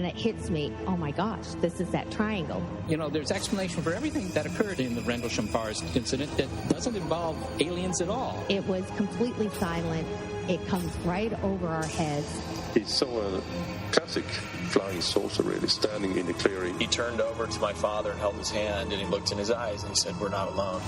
and it hits me, oh my gosh, this is that triangle. You know, there's explanation for everything that occurred in the Rendlesham Forest incident that doesn't involve aliens at all. It was completely silent. It comes right over our heads. He saw a classic flying saucer, really, standing in the clearing. He turned over to my father and held his hand, and he looked in his eyes and he said, "We're not alone."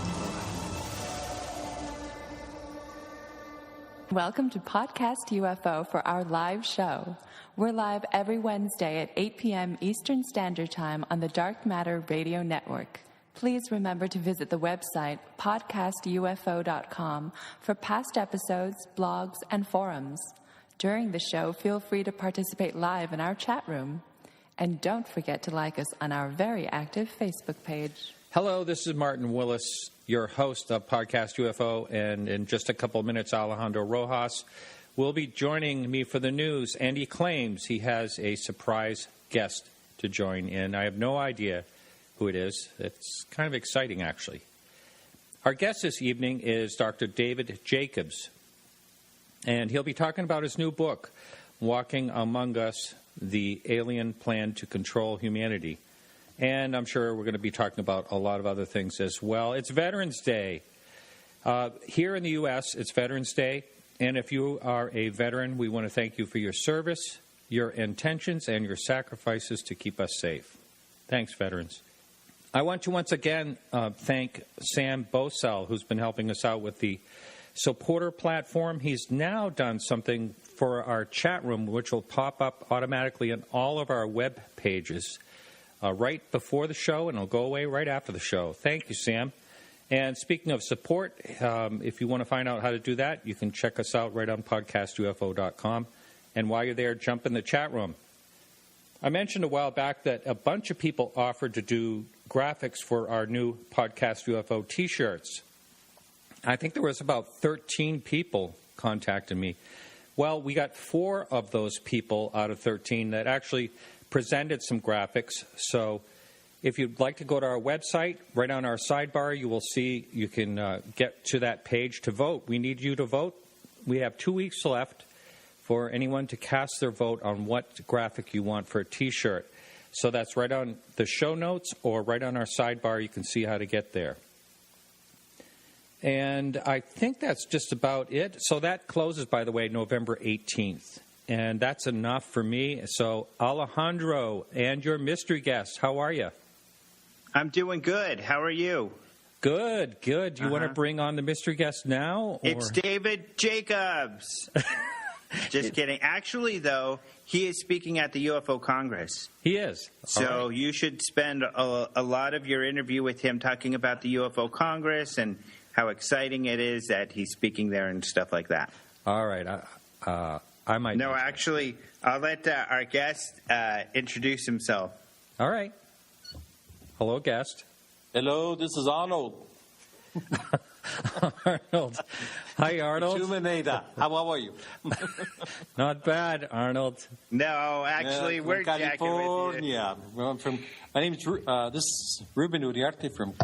Welcome to Podcast UFO for our live show. We're live every Wednesday at 8 p.m. Eastern Standard Time on the Dark Matter Radio Network. Please remember to visit the website podcastufo.com for past episodes, blogs, and forums. During the show, feel free to participate live in our chat room. And don't forget to like us on our very active Facebook page. Hello, this is Martin Willis, your host of Podcast UFO, and in just a couple of minutes, Alejandro Rojas will be joining me for the news, and he claims he has a surprise guest to join in. I have no idea who it is. It's kind of exciting, actually. Our guest this evening is Dr. David Jacobs, and he'll be talking about his new book, Walking Among Us, The Alien Plan to Control Humanity. And I'm sure we're going to be talking about a lot of other things as well. It's Veterans Day. Here in the U.S., it's Veterans Day. And if you are a veteran, we want to thank you for your service, your intentions, and your sacrifices to keep us safe. Thanks, veterans. I want to once again thank Sam Bosell, who's been helping us out with the supporter platform. He's now done something for our chat room, which will pop up automatically on all of our web pages right before the show, and it'll go away right after the show. Thank you, Sam. And speaking of support, if you want to find out how to do that, you can check us out right on podcastufo.com. And while you're there, jump in the chat room. I mentioned a while back that a bunch of people offered to do graphics for our new Podcast UFO T-shirts. I think there was about 13 people contacted me. Well, we got 4 of those people out of 13 that actually presented some graphics. So if you'd like to go to our website, right on our sidebar, you will see you can get to that page to vote. We need you to vote. We have 2 weeks left for anyone to cast their vote on what graphic you want for a T-shirt. So that's right on the show notes or right on our sidebar. You can see how to get there. And I think that's just about it. So that closes, by the way, November 18th. And that's enough for me. So Alejandro and your mystery guest, how are you? I'm doing good. How are you? Good, good. Do you want to bring on the mystery guest now? Or? It's David Jacobs. Just kidding. Actually, though, he is speaking at the UFO Congress. He is. So you should spend a lot of your interview with him talking about the UFO Congress and how exciting it is that he's speaking there and stuff like that. All right. I might. No, actually, I'll let our guest introduce himself. All right. Hello, guest. Hello, this is Arnold. Arnold. Hi, Arnold. How are you? Not bad, Arnold. No, actually, we're California. My name is this is Ruben Uriarte from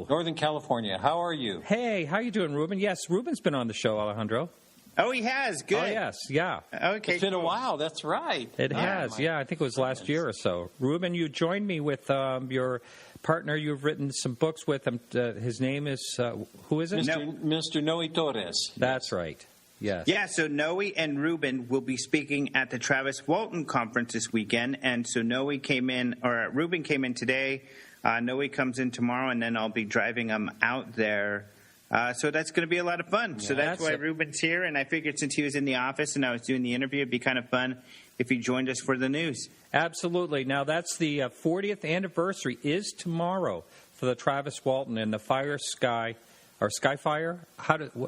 Northern California. How are you? Hey, how you doing, Ruben? Yes, Ruben's been on the show, Alejandro. Oh, he has. Good. Oh, yes. Yeah. Okay. It's been a while. That's right. It has. Yeah, I think it was last year or so. Ruben, you joined me with your partner. You've written some books with him. His name is, who is it? Mr. Noe Torres. That's right. Yes. Yeah, so Noe and Ruben will be speaking at the Travis Walton Conference this weekend. And so Ruben came in today. Noe comes in tomorrow, and then I'll be driving him out there. So that's going to be a lot of fun. Yeah, so that's why Ruben's here. And I figured since he was in the office and I was doing the interview, it'd be kind of fun if he joined us for the news. Absolutely. Now, that's the 40th anniversary is tomorrow for the Travis Walton and the Skyfire.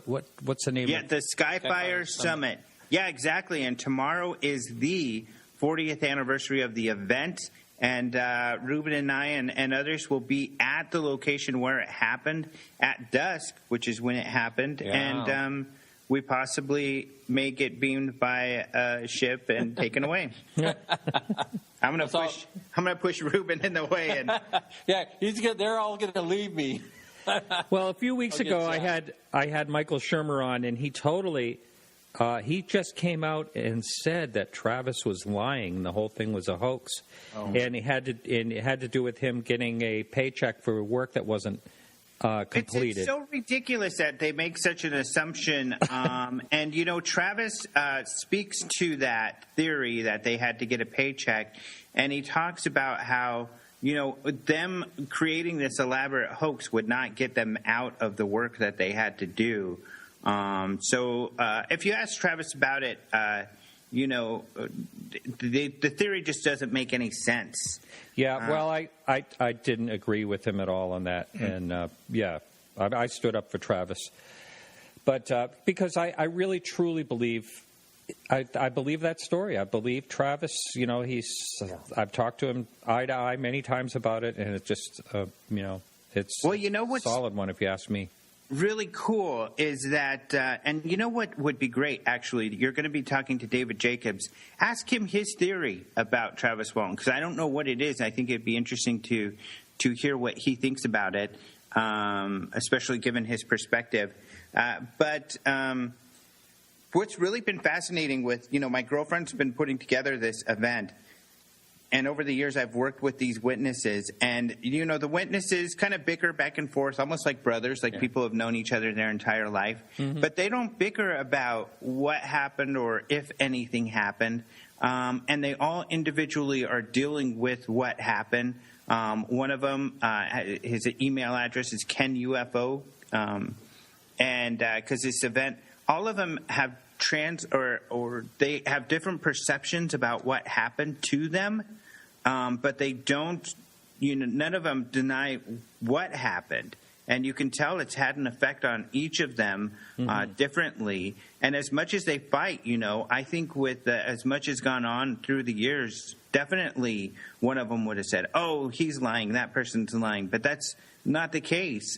What's the name? Yeah, the Skyfire Summit. Yeah, exactly. And tomorrow is the 40th anniversary of the event. And Ruben and I and others will be at the location where it happened at dusk, which is when it happened. Yeah. And we possibly may get beamed by a ship and taken away. I'm gonna push Ruben in the way. And yeah, they're all gonna leave me. Well, a few weeks ago, I had Michael Shermer on, and he totally He just came out and said that Travis was lying. The whole thing was a hoax, and it had to do with him getting a paycheck for work that wasn't completed. It's so ridiculous that they make such an assumption. And Travis speaks to that theory that they had to get a paycheck, and he talks about how them creating this elaborate hoax would not get them out of the work that they had to do. So if you ask Travis about it, the theory just doesn't make any sense. Yeah, well, I didn't agree with him at all on that. And, I stood up for Travis. But because I really, truly believe I believe that story. I believe Travis, I've talked to him eye to eye many times about it, and it's just, it's a solid one if you ask me. Really cool is that, and you know what would be great, actually? You're going to be talking to David Jacobs. Ask him his theory about Travis Walton, because I don't know what it is. I think it'd be interesting to hear what he thinks about it, especially given his perspective. But what's really been fascinating with, my girlfriend's been putting together this event, and over the years, I've worked with these witnesses. And, the witnesses kind of bicker back and forth, almost like brothers, like people have known each other their entire life. Mm-hmm. But they don't bicker about what happened or if anything happened. And they all individually are dealing with what happened. One of them, his email address is Ken UFO. And because this event, all of them have or they have different perceptions about what happened to them. But they don't, none of them deny what happened. And you can tell it's had an effect on each of them differently. And as much as they fight, I think with as much has gone on through the years, definitely one of them would have said, oh, he's lying, that person's lying. But that's not the case.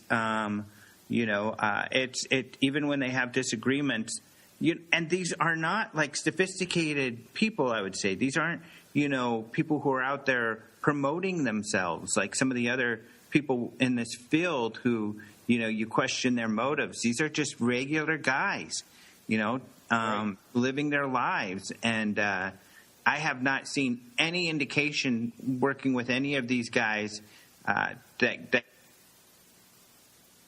It's even when they have disagreements, and these are not like sophisticated people, I would say. These aren't, people who are out there promoting themselves like some of the other people in this field who, you question their motives. These are just regular guys, living their lives. And I have not seen any indication working with any of these guys that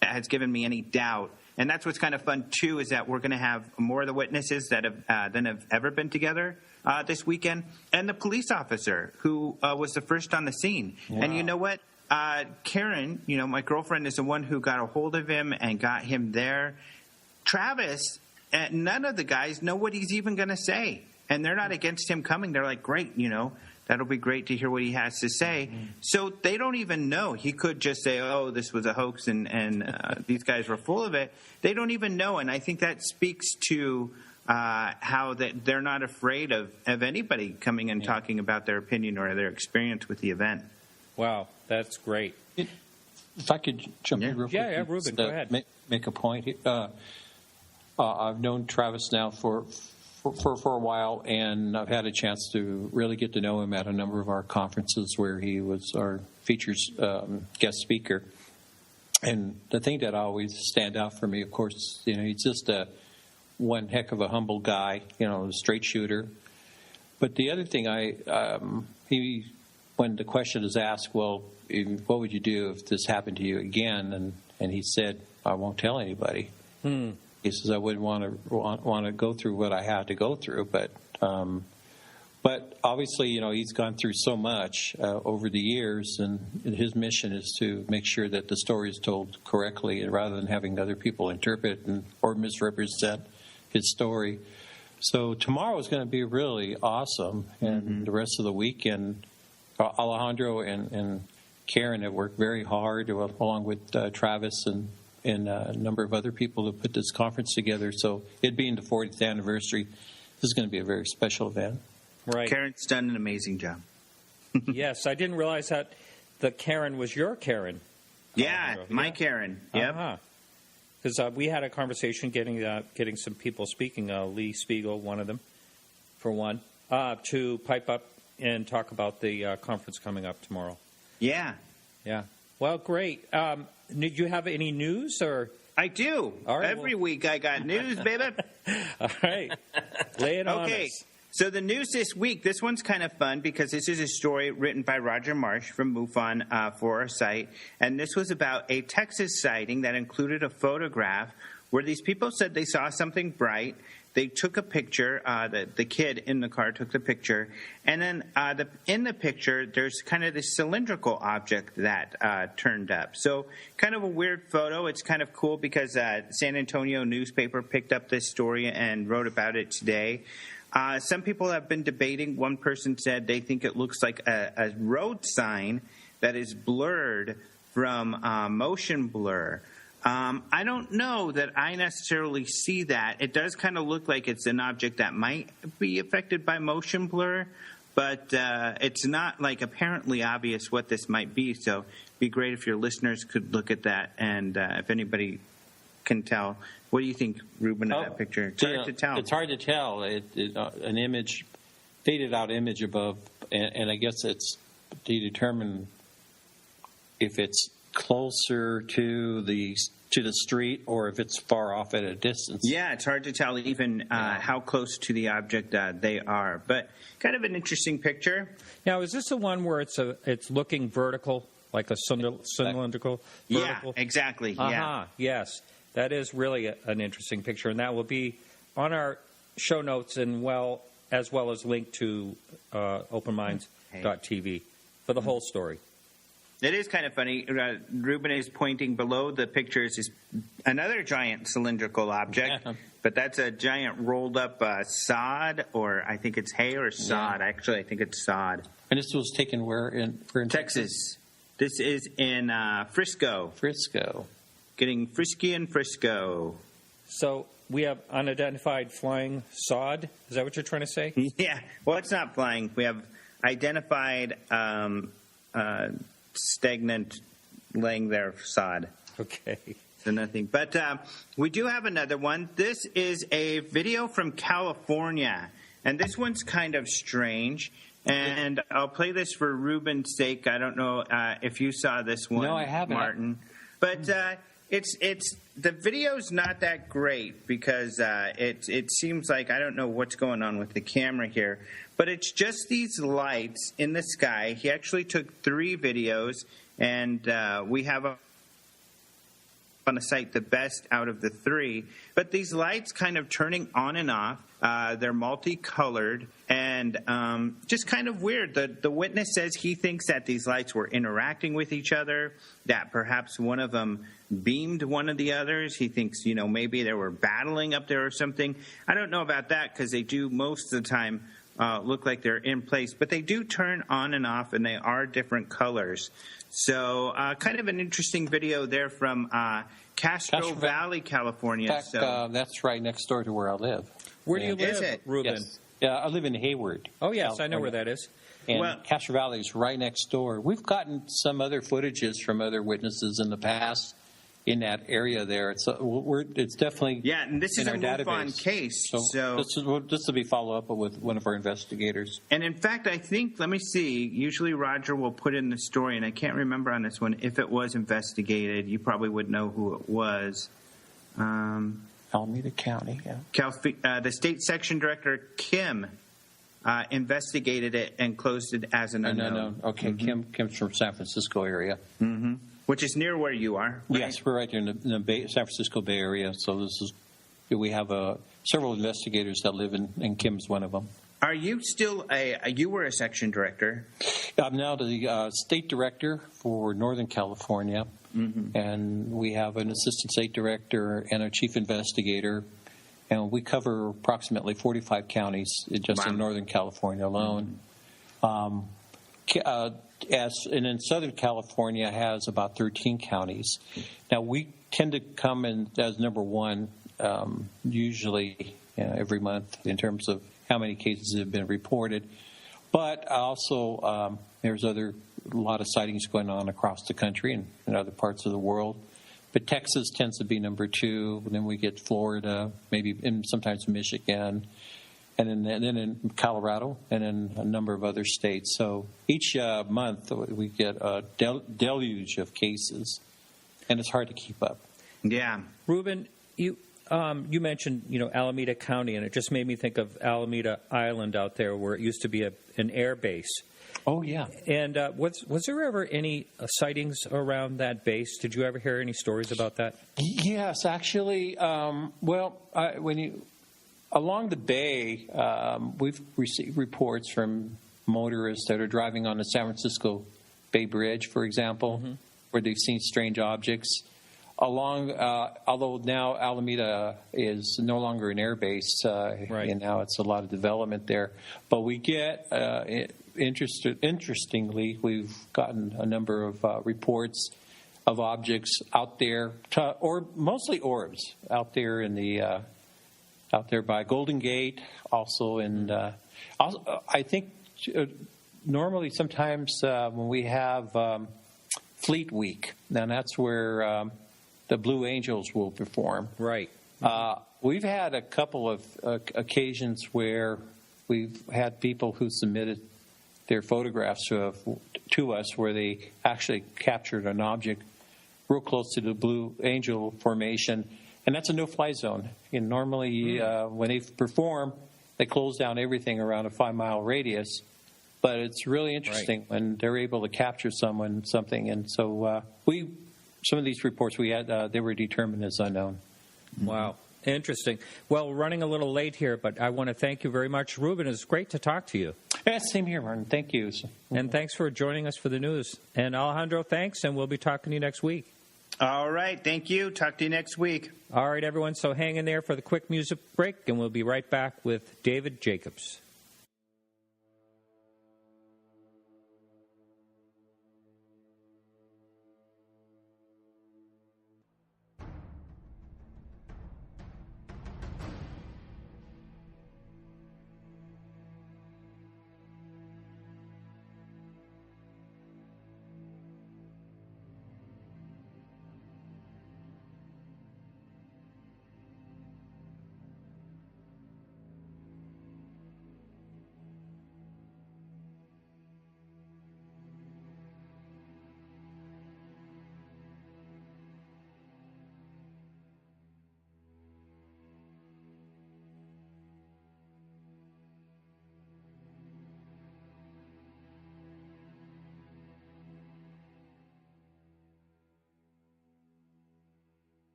has given me any doubt. And that's what's kind of fun, too, is that we're going to have more of the witnesses that than have ever been together this weekend, and the police officer who was the first on the scene. Wow. And you know what? Karen, my girlfriend, is the one who got a hold of him and got him there. Travis, none of the guys know what he's even going to say. And they're not against him coming. They're like, great, that'll be great to hear what he has to say. Mm-hmm. So they don't even know. He could just say, oh, this was a hoax and these guys were full of it. They don't even know. And I think that speaks to how that they're not afraid of anybody coming and talking about their opinion or their experience with the event. Wow, that's great. If I could jump in real quick. Yeah, Ruben, go ahead. Make a point. I've known Travis now for a while, and I've had a chance to really get to know him at a number of our conferences where he was our features guest speaker. And the thing that always stand out for me, of course, he's just one heck of a humble guy, a straight shooter. But the other thing, when the question is asked, well, what would you do if this happened to you again? And he said, I won't tell anybody. He says, I wouldn't want to go through what I had to go through, but obviously, he's gone through so much over the years, and his mission is to make sure that the story is told correctly, and rather than having other people interpret or misrepresent his story. So tomorrow is going to be really awesome, and the rest of the weekend, Alejandro and Karen have worked very hard, along with Travis and a number of other people to put this conference together. So it being the 40th anniversary, this is going to be a very special event. Right. Karen's done an amazing job. Yes, I didn't realize that the Karen was your Karen. Yeah, my Karen. Yep. Because we had a conversation getting some people speaking, Lee Spiegel, one of them, for one, to pipe up and talk about the conference coming up tomorrow. Yeah. Yeah. Well, great. Did you have any news or I do. All right, Every week I got news, baby. All right. Lay it on Okay. us. So the news this week, this one's kind of fun because this is a story written by Roger Marsh from MUFON for our site. And this was about a Texas sighting that included a photograph where these people said they saw something bright. They took a picture. The kid in the car took the picture. And then in the picture, there's kind of this cylindrical object that turned up. So kind of a weird photo. It's kind of cool because San Antonio newspaper picked up this story and wrote about it today. Some people have been debating. One person said they think it looks like a road sign that is blurred from motion blur. I don't know that I necessarily see that. It does kind of look like it's an object that might be affected by motion blur, but it's not like apparently obvious what this might be. So it'd be great if your listeners could look at that, and if anybody can tell. What do you think, Ruben, of that picture? It's hard to tell. It's hard to tell. An image, faded out image above, and I guess it's to determine if it's closer to the street or if it's far off at a distance. Yeah, it's hard to tell even how close to the object they are. But kind of an interesting picture. Now, is this the one where it's looking vertical, like a cylindrical? Vertical? Yeah, exactly. Uh-huh. Yeah. Yes, that is really an interesting picture, and that will be on our show notes and as well as linked to openminds.tv for the whole story. It is kind of funny. Ruben is pointing below the pictures is another giant cylindrical object, but that's a giant rolled up sod, or I think it's hay or sod. Yeah. Actually, I think it's sod. And this was taken where in Texas? This is in Frisco. Frisco. Getting frisky in Frisco. So we have unidentified flying sod. Is that what you're trying to say? Yeah. Well, it's not flying. We have identified stagnant laying there sod. Okay. So nothing. But we do have another one. This is a video from California. And this one's kind of strange. And I'll play this for Ruben's sake. I don't know if you saw this one, no, I haven't. Martin. But it's the video's not that great because it seems like I don't know what's going on with the camera here. But it's just these lights in the sky. He actually took 3 videos, and we have on the site the best out of the 3. But these lights kind of turning on and off. They're multicolored and just kind of weird. The witness says he thinks that these lights were interacting with each other, that perhaps one of them beamed one of the others. He thinks, maybe they were battling up there or something. I don't know about that because they do most of the time look like they're in place, but they do turn on and off, and they are different colors. So kind of an interesting video there from Castro Valley, California. In fact, that's right next door to where I live. Where do you live, Ruben? Yes. Yeah, I live in Hayward. Oh, yes, California. I know where that is. And Castro Valley is right next door. We've gotten some other footages from other witnesses in the past in that area there. It's definitely and this is in a our MUFON database. case. So this will be follow up with one of our investigators. And in fact, I think, let me see. Usually Roger will put in the story, and I can't remember on this one if it was investigated. You probably would know who it was. Alameda County. Yeah. The state section director Kim investigated it and closed it as an unknown. No. Okay, Kim's from San Francisco area. Mm-hmm. Which is near where you are. Right? Yes, we're right there in the San Francisco Bay Area. So we have several investigators that live in Kim's one of them. Are you still you were a section director? I'm now the state director for Northern California, and we have an assistant state director and a chief investigator, and we cover approximately 45 counties just in Northern California alone. And in Southern California has about 13 counties. Now, we tend to come in as number 1 usually every month in terms of how many cases have been reported. But also there's a lot of sightings going on across the country and in other parts of the world. But Texas tends to be number 2. And then we get Florida, maybe sometimes Michigan, and then in Colorado, and in a number of other states. So each month we get a deluge of cases, and it's hard to keep up. Yeah. Ruben, you mentioned, Alameda County, and it just made me think of Alameda Island out there where it used to be an air base. Oh, yeah. And was there ever any sightings around that base? Did you ever hear any stories about that? Yes, actually. Along the bay, we've received reports from motorists that are driving on the San Francisco Bay Bridge, for example, where they've seen strange objects. Although now Alameda is no longer an air base, and now it's a lot of development there. But we get, interestingly, we've gotten a number of reports of objects out there, or mostly orbs, out there in the out there by Golden Gate, also in. I think normally sometimes when we have Fleet Week, now that's where the Blue Angels will perform. Right. We've had a couple of occasions where we've had people who submitted their photographs to us where they actually captured an object real close to the Blue Angel formation, and that's a no-fly zone. And normally, when they perform, they close down everything around a 5-mile radius. But it's really interesting when they're able to capture something. And so some of these reports we had, they were determined as unknown. Wow. Interesting. Well, we're running a little late here, but I want to thank you very much. Ruben, it's great to talk to you. Yeah, same here, Martin. Thank you. And thanks for joining us for the news. And Alejandro, thanks, and we'll be talking to you next week. All right. Thank you. Talk to you next week. All right, everyone. So hang in there for the quick music break, and we'll be right back with David Jacobs.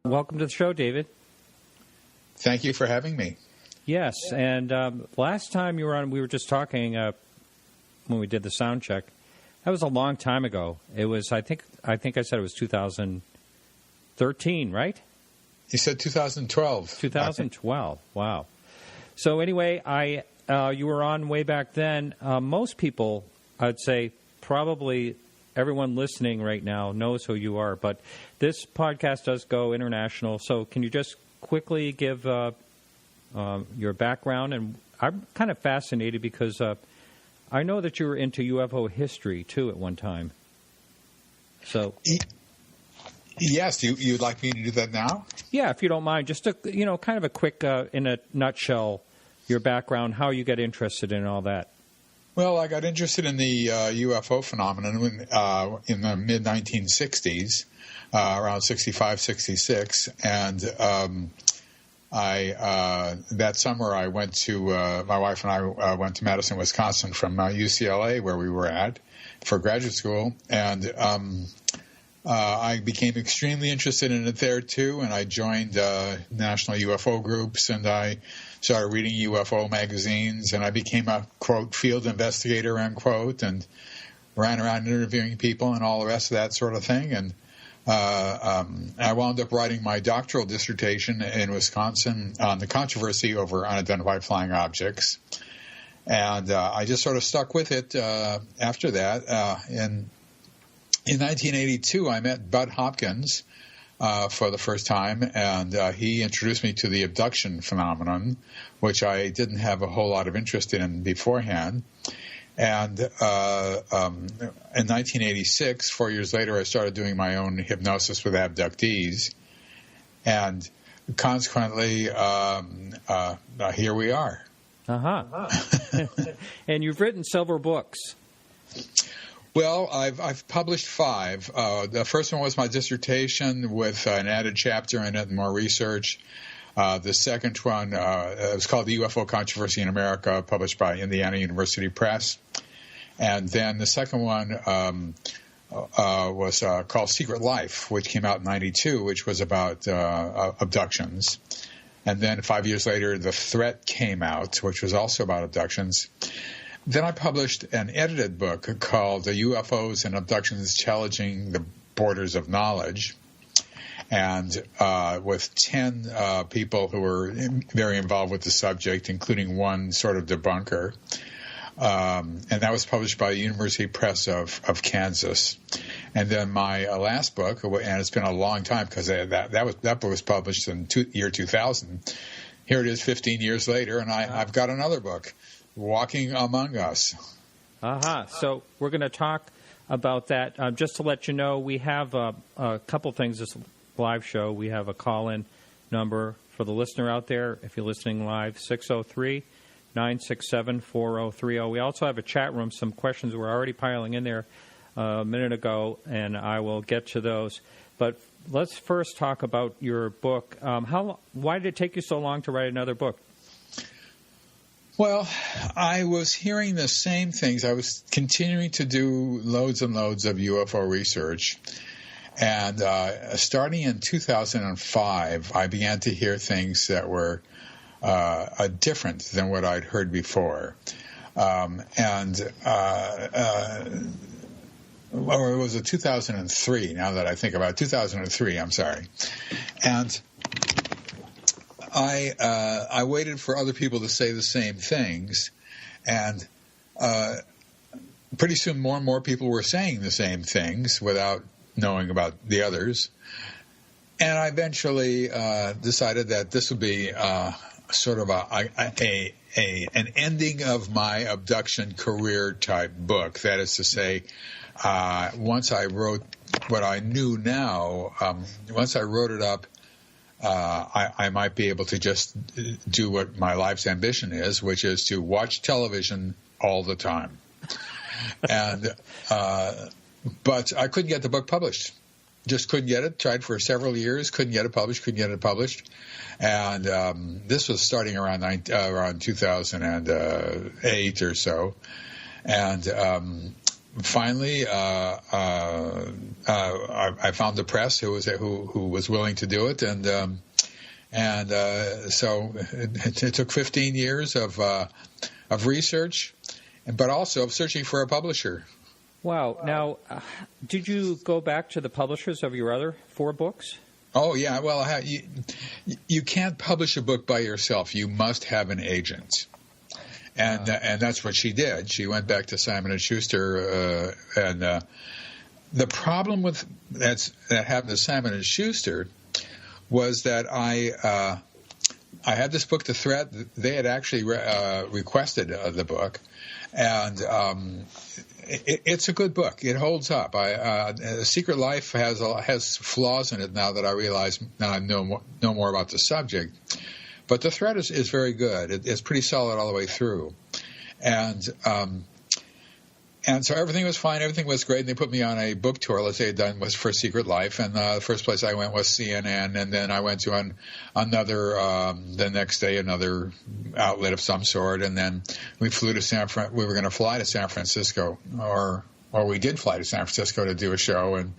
Welcome to the show, David. Thank you for having me. Yes, and last time you were on, we were just talking when we did the sound check. That was a long time ago. It was, I think I said it was 2013, right? You said 2012. 2012. Wow. So anyway, you were on way back then. Most people, I'd say, probably everyone listening right now knows who you are, but this podcast does go international. So can you just quickly give your background? And I'm kind of fascinated because I know that you were into UFO history, too, at one time. So, yes, you'd like me to do that now? Yeah, if you don't mind. Just kind of a quick, in a nutshell, your background, how you get interested in all that. Well, I got interested in the UFO phenomenon in the mid-1960s, around 65, 66, and that summer I went to, my wife and I went to Madison, Wisconsin from UCLA, where we were at, for graduate school, and I became extremely interested in it there, too, and I joined national UFO groups, and I started reading UFO magazines, and I became a, quote, field investigator, unquote, and ran around interviewing people and all the rest of that sort of thing. And I wound up writing my doctoral dissertation in Wisconsin on the controversy over unidentified flying objects. And I just sort of stuck with it after that. In 1982, I met Bud Hopkins for the first time, and he introduced me to the abduction phenomenon, which I didn't have a whole lot of interest in beforehand. And in 1986, 4 years later, I started doing my own hypnosis with abductees. And consequently, here we are. Uh-huh. And you've written several books. Well, I've published 5. The first one was my dissertation with an added chapter in it and more research. The second one was called The UFO Controversy in America, published by Indiana University Press. And then the second one was called Secret Life, which came out in 92, which was about abductions. And then 5 years later, The Threat came out, which was also about abductions. Then I published an edited book called UFOs and Abductions Challenging the Borders of Knowledge, and with 10 people who were very involved with the subject, including one sort of debunker. And that was published by the University Press of Kansas. And then my last book, and it's been a long time because that book was published in year 2000. Here it is 15 years later, and I've got another book, Walking Among Us. So we're going to talk about that. Just to let you know, we have a couple things this live show. We have a call-in number for the listener out there. If you're listening live, 603-967-4030. We also have a chat room. Some questions were already piling in there a minute ago, and I will get to those. But let's first talk about your book. Why did it take you so long to write another book? Well, I was hearing the same things. I was continuing to do loads and loads of UFO research. And starting in 2005, I began to hear things that were different than what I'd heard before. Or it was 2003, now that I think about it. 2003, I'm sorry. And I waited for other people to say the same things, and pretty soon more and more people were saying the same things without knowing about the others. And I eventually decided that this would be sort of an ending of my abduction career type book. That is to say, once I wrote what I knew now, once I wrote it up, I might be able to just do what my life's ambition is, which is to watch television all the time. And but I couldn't get the book published. Just couldn't get it. Tried for several years. Couldn't get it published. And this was starting around 2008 or so. And finally, I found the press who was willing to do it, and so it took 15 years of research, but also of searching for a publisher. Wow. Now, did you go back to the publishers of your other 4 books? Oh, yeah. Well, you can't publish a book by yourself. You must have an agent. And that's what she did. She went back to Simon & Schuster, and the problem with that happened to Simon & Schuster was that I had this book, The Threat. They had actually requested the book, and it's a good book. It holds up. Secret Life has flaws in it now that I realize. Now I know more about the subject. But The Threat is very good. It's pretty solid all the way through. And so everything was fine. Everything was great. And they put me on a book tour, let's say had done was for Secret Life. And the first place I went was CNN. And then I went to another, the next day, another outlet of some sort. And then we flew to we were going to fly to San Francisco, or we did fly to San Francisco to do a show. And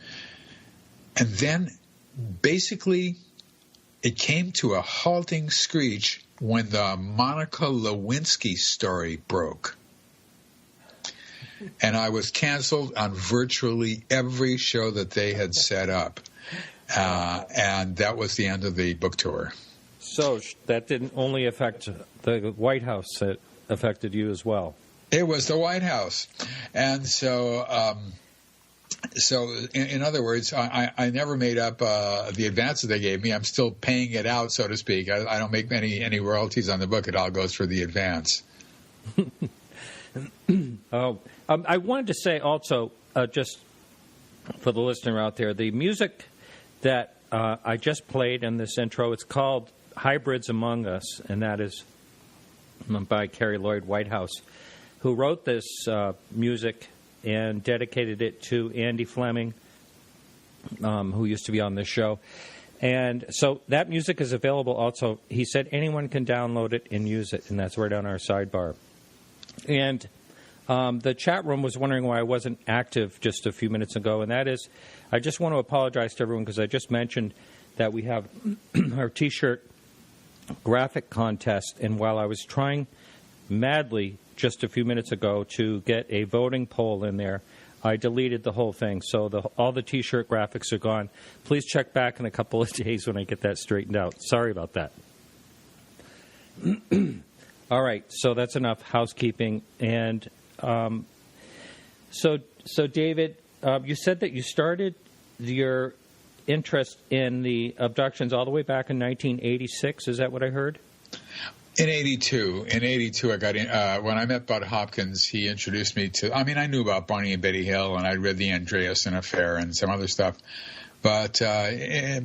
then basically it came to a halting screech when the Monica Lewinsky story broke. And I was canceled on virtually every show that they had set up. And that was the end of the book tour. So that didn't only affect the White House, it affected you as well. It was the White House. And so in other words, I never made up the advances they gave me. I'm still paying it out, so to speak. I don't make any royalties on the book. It all goes for the advance. I wanted to say also, just for the listener out there, the music that I just played in this intro, it's called Hybrids Among Us, and that is by Carrie Lloyd Whitehouse, who wrote this music and dedicated it to Andy Fleming, who used to be on this show. And so that music is available also. He said anyone can download it and use it, and that's right on our sidebar. And the chat room was wondering why I wasn't active just a few minutes ago, and that is I just want to apologize to everyone because I just mentioned that we have our T-shirt graphic contest, and while I was trying madly just a few minutes ago to get a voting poll in there, I deleted the whole thing. So all the T-shirt graphics are gone. Please check back in a couple of days when I get that straightened out. Sorry about that. All right, so that's enough housekeeping. And so David, you said that you started your interest in the abductions all the way back in 1986. Is that what I heard? In 82, I got in. When I met Bud Hopkins, he introduced me to. I mean, I knew about Barney and Betty Hill, and I read the Andreasen Affair and some other stuff, but it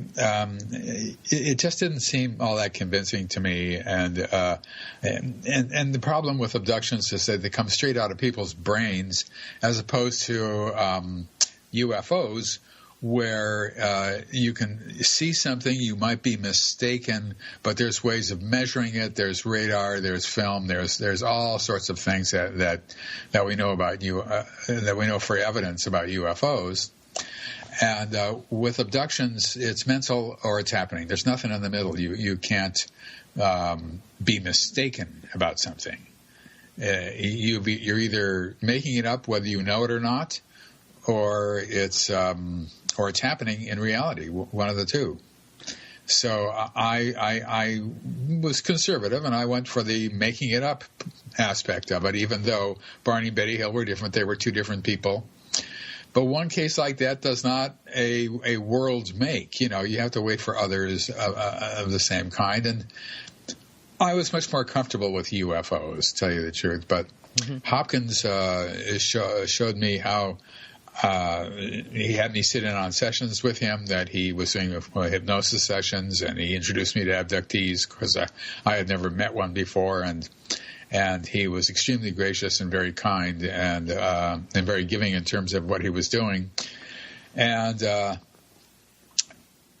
just didn't seem all that convincing to me. And the problem with abductions is that they come straight out of people's brains, as opposed to UFOs. Where you can see something, you might be mistaken, but there's ways of measuring it. There's radar, there's film, there's all sorts of things that we know about that we know for evidence about UFOs. And with abductions, it's mental or it's happening. There's nothing in the middle. You can't be mistaken about something. You're either making it up whether you know it or not, or it's happening in reality, one of the two. So I was conservative, and I went for the making it up aspect of it, even though Barney and Betty Hill were different. They were two different people. But one case like that does not a world make. You know, you have to wait for others of the same kind. And I was much more comfortable with UFOs, to tell you the truth. But Hopkins showed me how he had me sit in on sessions with him that he was doing hypnosis sessions, and he introduced me to abductees because I had never met one before, and he was extremely gracious and very kind and very giving in terms of what he was doing. And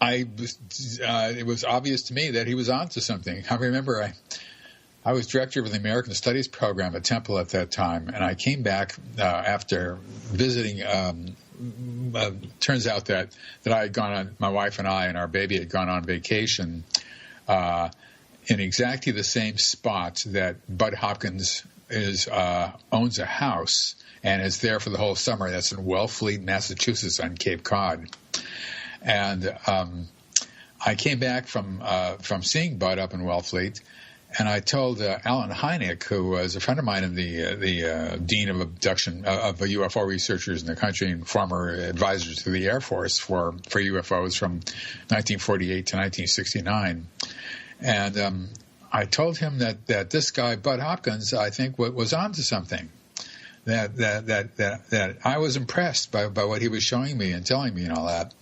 it was obvious to me that he was on to something. I remember I was director of the American Studies program at Temple at that time, and I came back after visiting. Turns out that I had gone on, my wife and I and our baby had gone on vacation in exactly the same spot that Bud Hopkins owns a house and is there for the whole summer. That's in Wellfleet, Massachusetts, on Cape Cod. And I came back from seeing Bud up in Wellfleet. And I told Alan Hynek, who was a friend of mine and the dean of abduction of UFO researchers in the country and former advisor to the Air Force for UFOs from 1948 to 1969. And I told him that this guy, Bud Hopkins, I think was onto something. That I was impressed by what he was showing me and telling me and all that.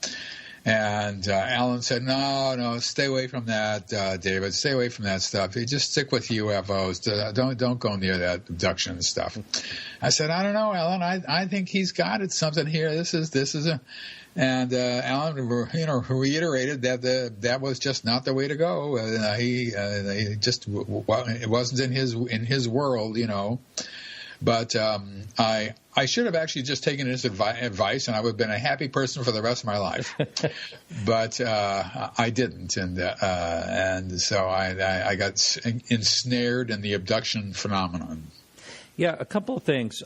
And Alan said, no, stay away from that, David. Stay away from that stuff. You just stick with UFOs. Don't go near that abduction stuff. I said, I don't know, Alan. I think he's got it. Something here. This is a. And Alan, reiterated that was just not the way to go. He just it wasn't in his world, But I should have actually just taken his advice, and I would have been a happy person for the rest of my life. But I didn't, and so I got ensnared in the abduction phenomenon. Yeah, a couple of things.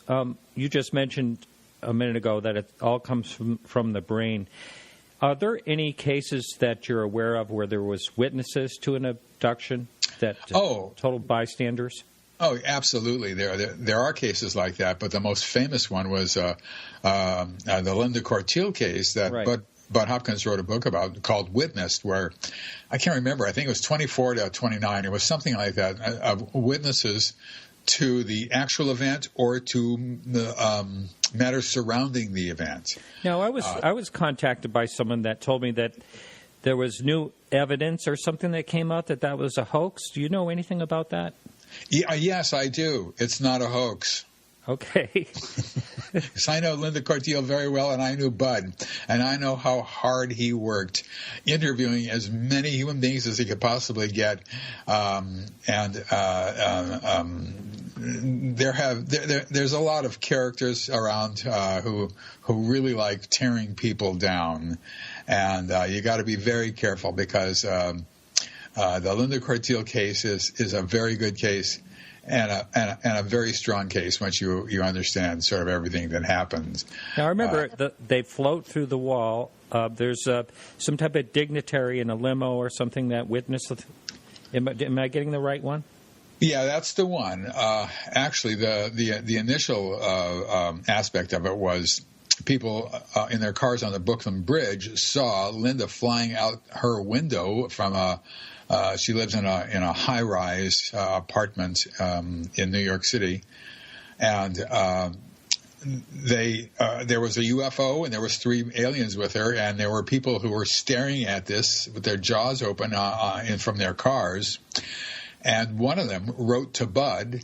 You just mentioned a minute ago that it all comes from the brain. Are there any cases that you're aware of where there was witnesses to an abduction, total bystanders? Oh, absolutely. There are cases like that, but the most famous one was the Linda Cortile case that Bud Hopkins wrote a book about called Witnessed, where I can't remember. I think it was 24 to 29. It was something like that, of witnesses to the actual event or to matters surrounding the event. Now, I was contacted by someone that told me that there was new evidence or something that came out that was a hoax. Do you know anything about that? Yes, I do. It's not a hoax. Okay. Because I know Linda Cortiel very well, and I knew Bud, and I know how hard he worked interviewing as many human beings as he could possibly get. There's a lot of characters around who really like tearing people down, and you got to be very careful because the Linda Cortiel case is a very good case. And a very strong case once you understand sort of everything that happens. Now, I remember they float through the wall. There's some type of dignitary in a limo or something that witnessed. Am I getting the right one? Yeah, that's the one. Actually, the initial aspect of it was people in their cars on the Brooklyn Bridge saw Linda flying out her window from a. She lives in a high-rise apartment in New York City, and there was a UFO and there was 3 aliens with her, and there were people who were staring at this with their jaws open from their cars, and one of them wrote to Bud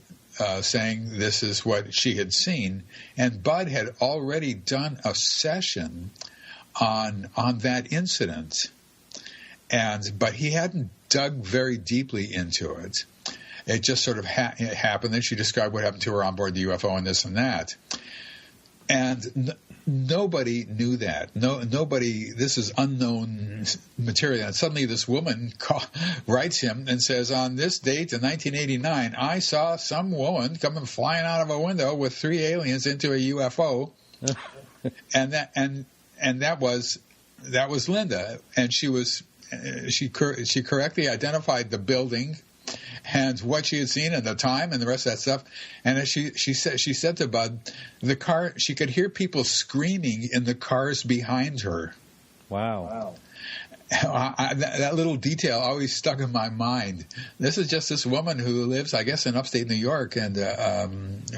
saying this is what she had seen, and Bud had already done a session on that incident. But he hadn't dug very deeply into it. It just sort of happened. Then she described what happened to her on board the UFO and this and that. And nobody knew that. Nobody. This is unknown material. And suddenly this woman writes him and says, on this date in 1989, I saw some woman coming flying out of a window with 3 aliens into a UFO. and that was Linda. And she correctly identified the building and what she had seen and the time and the rest of that stuff. And as she said to Bud, she could hear people screaming in the cars behind her. Wow. That little detail always stuck in my mind. This is just this woman who lives, I guess, in upstate New York and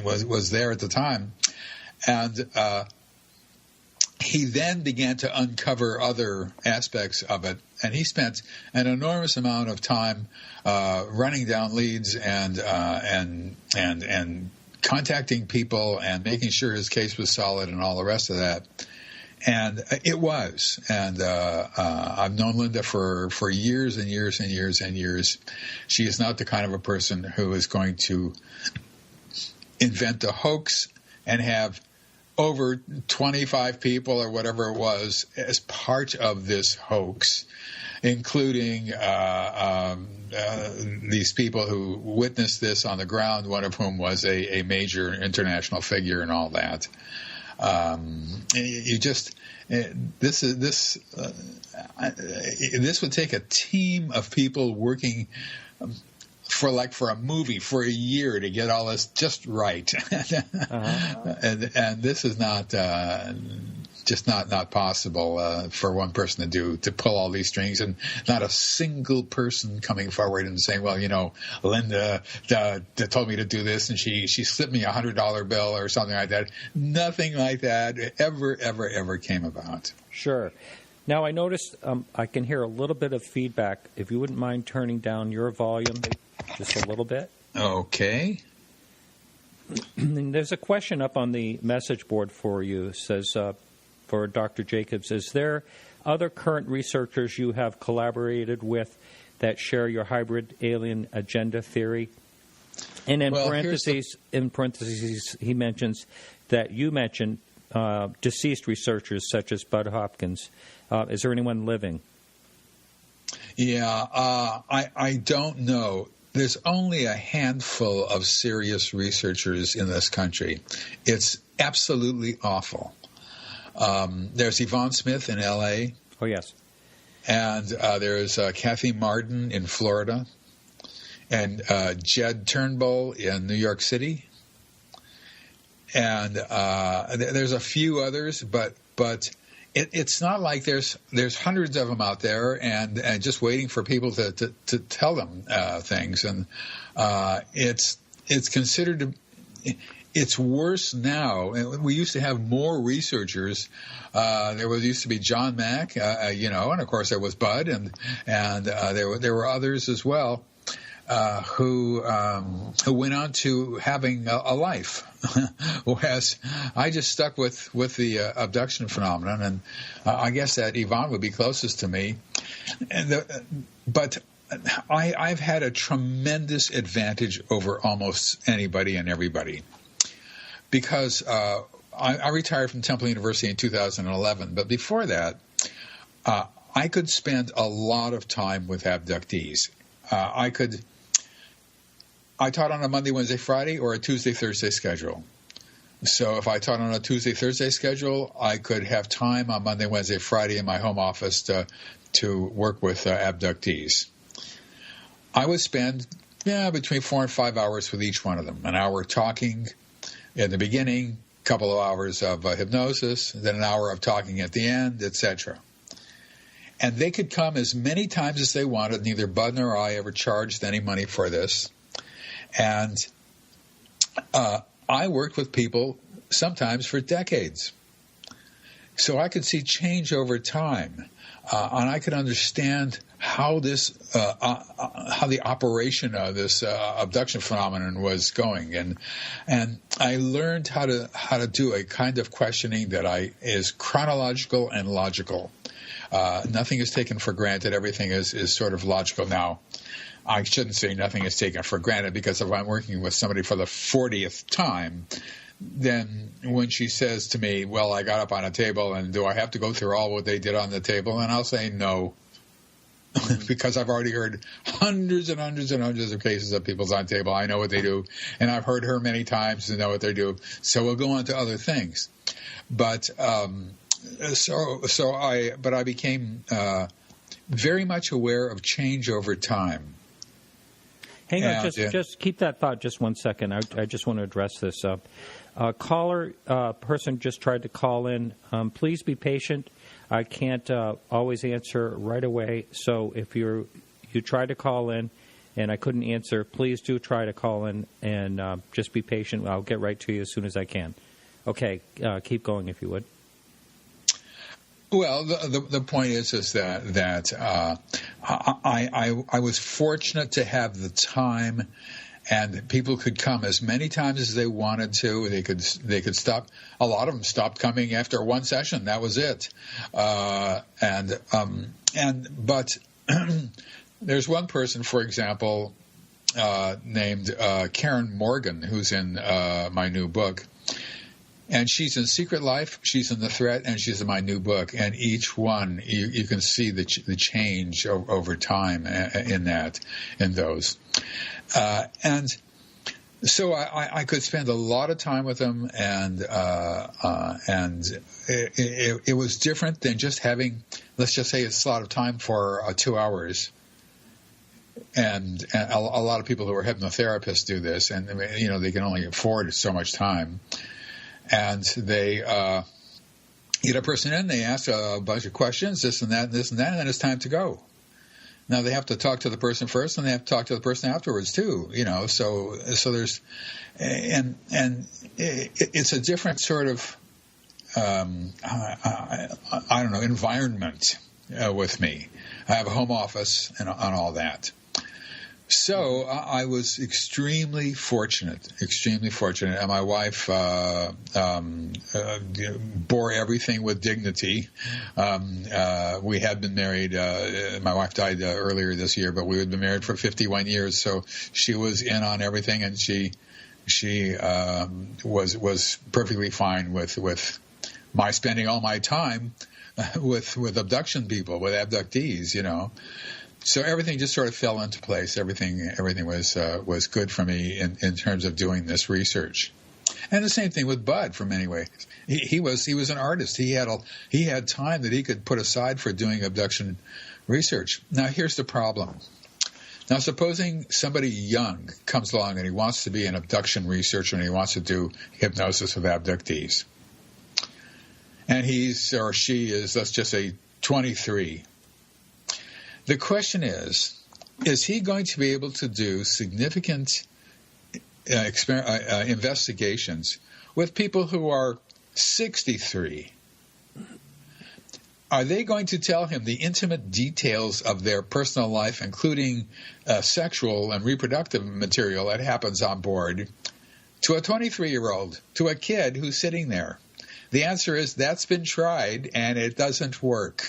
was there at the time. And he then began to uncover other aspects of it, and he spent an enormous amount of time running down leads and contacting people and making sure his case was solid and all the rest of that. And it was. And I've known Linda for years and years and years and years. She is not the kind of a person who is going to invent a hoax and have over 25 people or whatever it was as part of this hoax, including these people who witnessed this on the ground, one of whom was a major international figure and all that. This would take a team of people working for a movie for a year to get all this just right. And this is not just not possible for one person to pull all these strings, and not a single person coming forward and saying, well, Linda told me to do this and she slipped me $100 bill or something like that. Nothing like that ever came about. Sure. Now, I noticed I can hear a little bit of feedback. If you wouldn't mind turning down your volume just a little bit. Okay. There's a question up on the message board for you. It says, for Dr. Jacobs, is there other current researchers you have collaborated with that share your hybrid alien agenda theory? And in parentheses, he mentions that you mentioned deceased researchers such as Bud Hopkins. Is there anyone living? Yeah, I don't know. There's only a handful of serious researchers in this country. It's absolutely awful. There's Yvonne Smith in L.A. Oh, yes. And there's Kathy Marden in Florida. And Jed Turnbull in New York City. And there's a few others, but it's not like there's hundreds of them out there and just waiting for people to tell them things. And it's considered to. It's worse now. We used to have more researchers. There used to be John Mack, and of course there was Bud, and there were others as well. who went on to having a life, whereas I just stuck with the abduction phenomenon, and I guess that Yvonne would be closest to me. But I've had a tremendous advantage over almost anybody and everybody, because I retired from Temple University in 2011, but before that, I could spend a lot of time with abductees. I taught on a Monday, Wednesday, Friday, or a Tuesday, Thursday schedule. So if I taught on a Tuesday, Thursday schedule, I could have time on Monday, Wednesday, Friday in my home office to work with abductees. I would spend between 4 and 5 hours with each one of them. An hour talking in the beginning, a couple of hours of hypnosis, then an hour of talking at the end, etc. And they could come as many times as they wanted. Neither Bud nor I ever charged any money for this. And I worked with people sometimes for decades. So I could see change over time. And I could understand how how the operation of this abduction phenomenon was going. And I learned how to do a kind of questioning that is chronological and logical. Nothing is taken for granted. Everything is sort of logical. Now, I shouldn't say nothing is taken for granted, because if I'm working with somebody for the 40th time, then when she says to me, well, I got up on a table, and do I have to go through all what they did on the table? And I'll say no, because I've already heard hundreds and hundreds and hundreds of cases of people's on table. I know what they do, and I've heard her many times to know what they do. So we'll go on to other things. But I became very much aware of change over time. Hang on, just keep that thought just 1 second. I just want to address this. Caller, person just tried to call in. Please be patient. I can't always answer right away. So if you try to call in and I couldn't answer, please do try to call in and just be patient. I'll get right to you as soon as I can. Okay, keep going if you would. Well, the point is that I was fortunate to have the time, and people could come as many times as they wanted to. They could stop. A lot of them stopped coming after one session. That was it. But there's one person, for example, named Karen Morgan, who's in my new book. And she's in Secret Life, she's in The Threat, and she's in my new book. And each one, you can see the change over time in those. And so I could spend a lot of time with them, and it was different than just having, let's just say, it's a lot of time for 2 hours. And a lot of people who are hypnotherapists do this, and they can only afford so much time. And they get a person in, they ask a bunch of questions, this and that, and this and that, and then it's time to go. Now they have to talk to the person first, and they have to talk to the person afterwards too. So there's, and it's a different sort of, I don't know, environment with me. I have a home office and all that. So I was extremely fortunate, and my wife bore everything with dignity. We had been married. My wife died earlier this year, but we had been married for 51 years. So she was in on everything, and she was perfectly fine with my spending all my time with abduction people, with abductees, So everything just sort of fell into place. Everything was good for me in terms of doing this research. And the same thing with Bud for many ways. He was an artist. He had time that he could put aside for doing abduction research. Now here's the problem. Now supposing somebody young comes along and he wants to be an abduction researcher and he wants to do hypnosis with abductees. And he's or she is, let's just say, 23. The question is he going to be able to do significant investigations with people who are 63? are they going to tell him the intimate details of their personal life, including sexual and reproductive material that happens on board, to a 23-year-old, to a kid who's sitting there? The answer is that's been tried, and it doesn't work.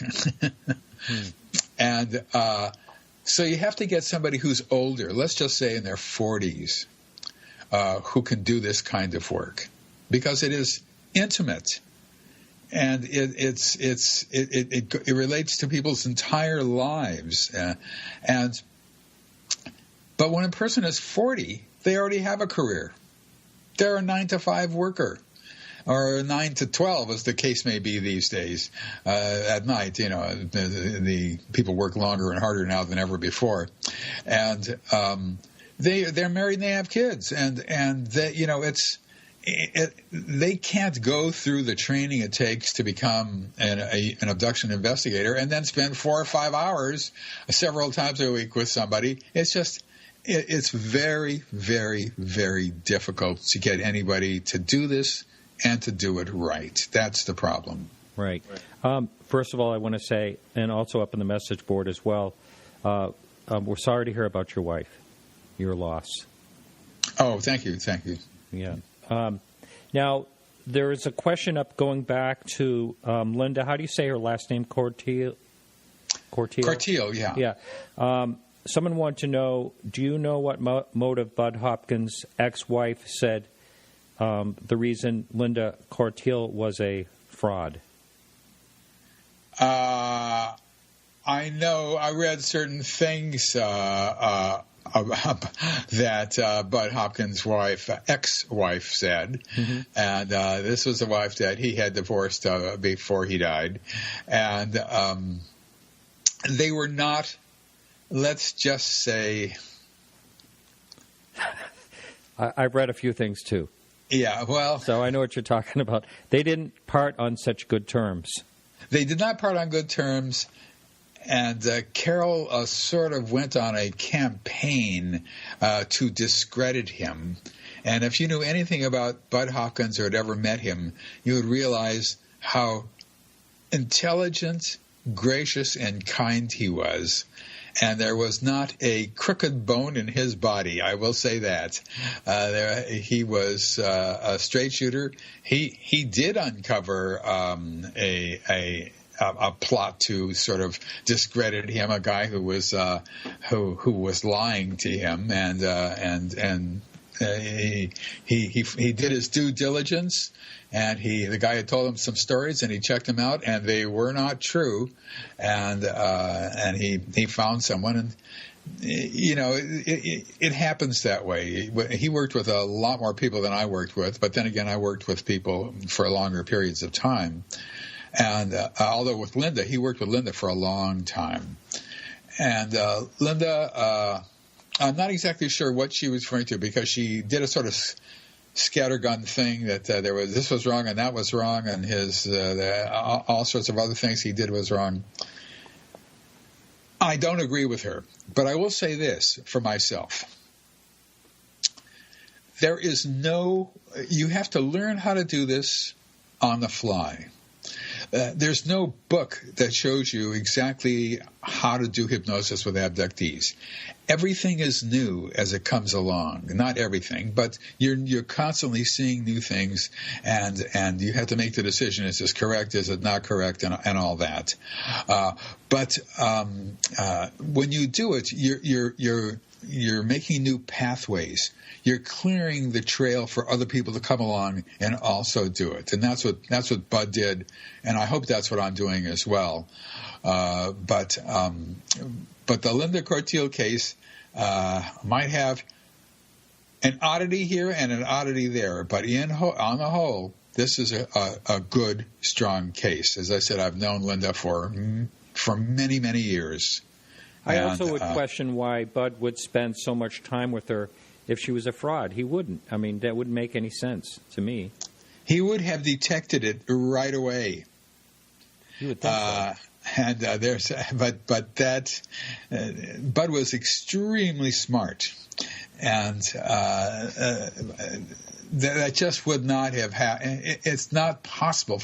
And so you have to get somebody who's older, let's just say in their 40s, who can do this kind of work, because it is intimate, and it relates to people's entire lives. But when a person is 40, they already have a career. They're a 9-to-5 worker, or 9 to 12, as the case may be these days. At night, the people work longer and harder now than ever before, and they're married and they have kids, and they can't go through the training it takes to become an abduction investigator and then spend 4 or 5 hours several times a week with somebody. It's very, very, very difficult to get anybody to do this and to do it right. That's the problem. Right. First of all, I want to say, and also up in the message board as well, we're sorry to hear about your wife, your loss. Oh, thank you. Thank you. Yeah. Now, there is a question up going back to Linda. How do you say her last name? Corteil? Corteil, yeah. Yeah. Someone wanted to know, do you know what motive Bud Hopkins' ex-wife said the reason Linda Corteil was a fraud? I know. I read certain things that Bud Hopkins' ex-wife said, and this was a wife that he had divorced before he died, and they were not, let's just say... I've read a few things, too. Yeah, well... So I know what you're talking about. They didn't part on such good terms. They did not part on good terms, and Carol sort of went on a campaign to discredit him. And if you knew anything about Bud Hopkins or had ever met him, you would realize how intelligent, gracious, and kind he was. And there was not a crooked bone in his body, I will say that. He was a straight shooter. He did uncover a plot to sort of discredit him, a guy who was lying to him, and he did his due diligence. And the guy had told him some stories, and he checked them out, and they were not true. And he found someone, and it happens that way. He worked with a lot more people than I worked with, but then again, I worked with people for longer periods of time. And although with Linda, he worked with Linda for a long time. And Linda, I'm not exactly sure what she was referring to, because she did a sort of scattergun thing that this was wrong and that was wrong, and all sorts of other things he did was wrong. I don't agree with her, but I will say this for myself. You have to learn how to do this on the fly. There's no book that shows you exactly how to do hypnosis with abductees. Everything is new as it comes along. Not everything, but you're constantly seeing new things, and you have to make the decision: is this correct? Is it not correct? And all that. But when you do it, you're making new pathways. You're clearing the trail for other people to come along and also do it. And that's what Bud did, and I hope that's what I'm doing as well. But the Linda Corteil case might have an oddity here and an oddity there. But on the whole, this is a good, strong case. As I said, I've known Linda for many, many years. I also would question why Bud would spend so much time with her if she was a fraud. He wouldn't. I mean, that wouldn't make any sense to me. He would have detected it right away. You would think so. And Bud was extremely smart, and that just would not have happened. It's not possible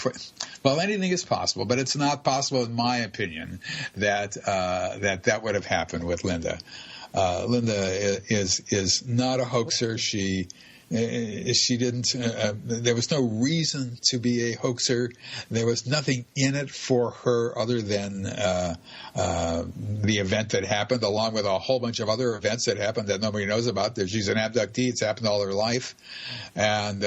Well, anything is possible, but it's not possible, in my opinion, that that would have happened with Linda. Linda is not a hoaxer. She didn't. There was no reason to be a hoaxer. There was nothing in it for her other than the event that happened, along with a whole bunch of other events that happened that nobody knows about. She's an abductee. It's happened all her life, and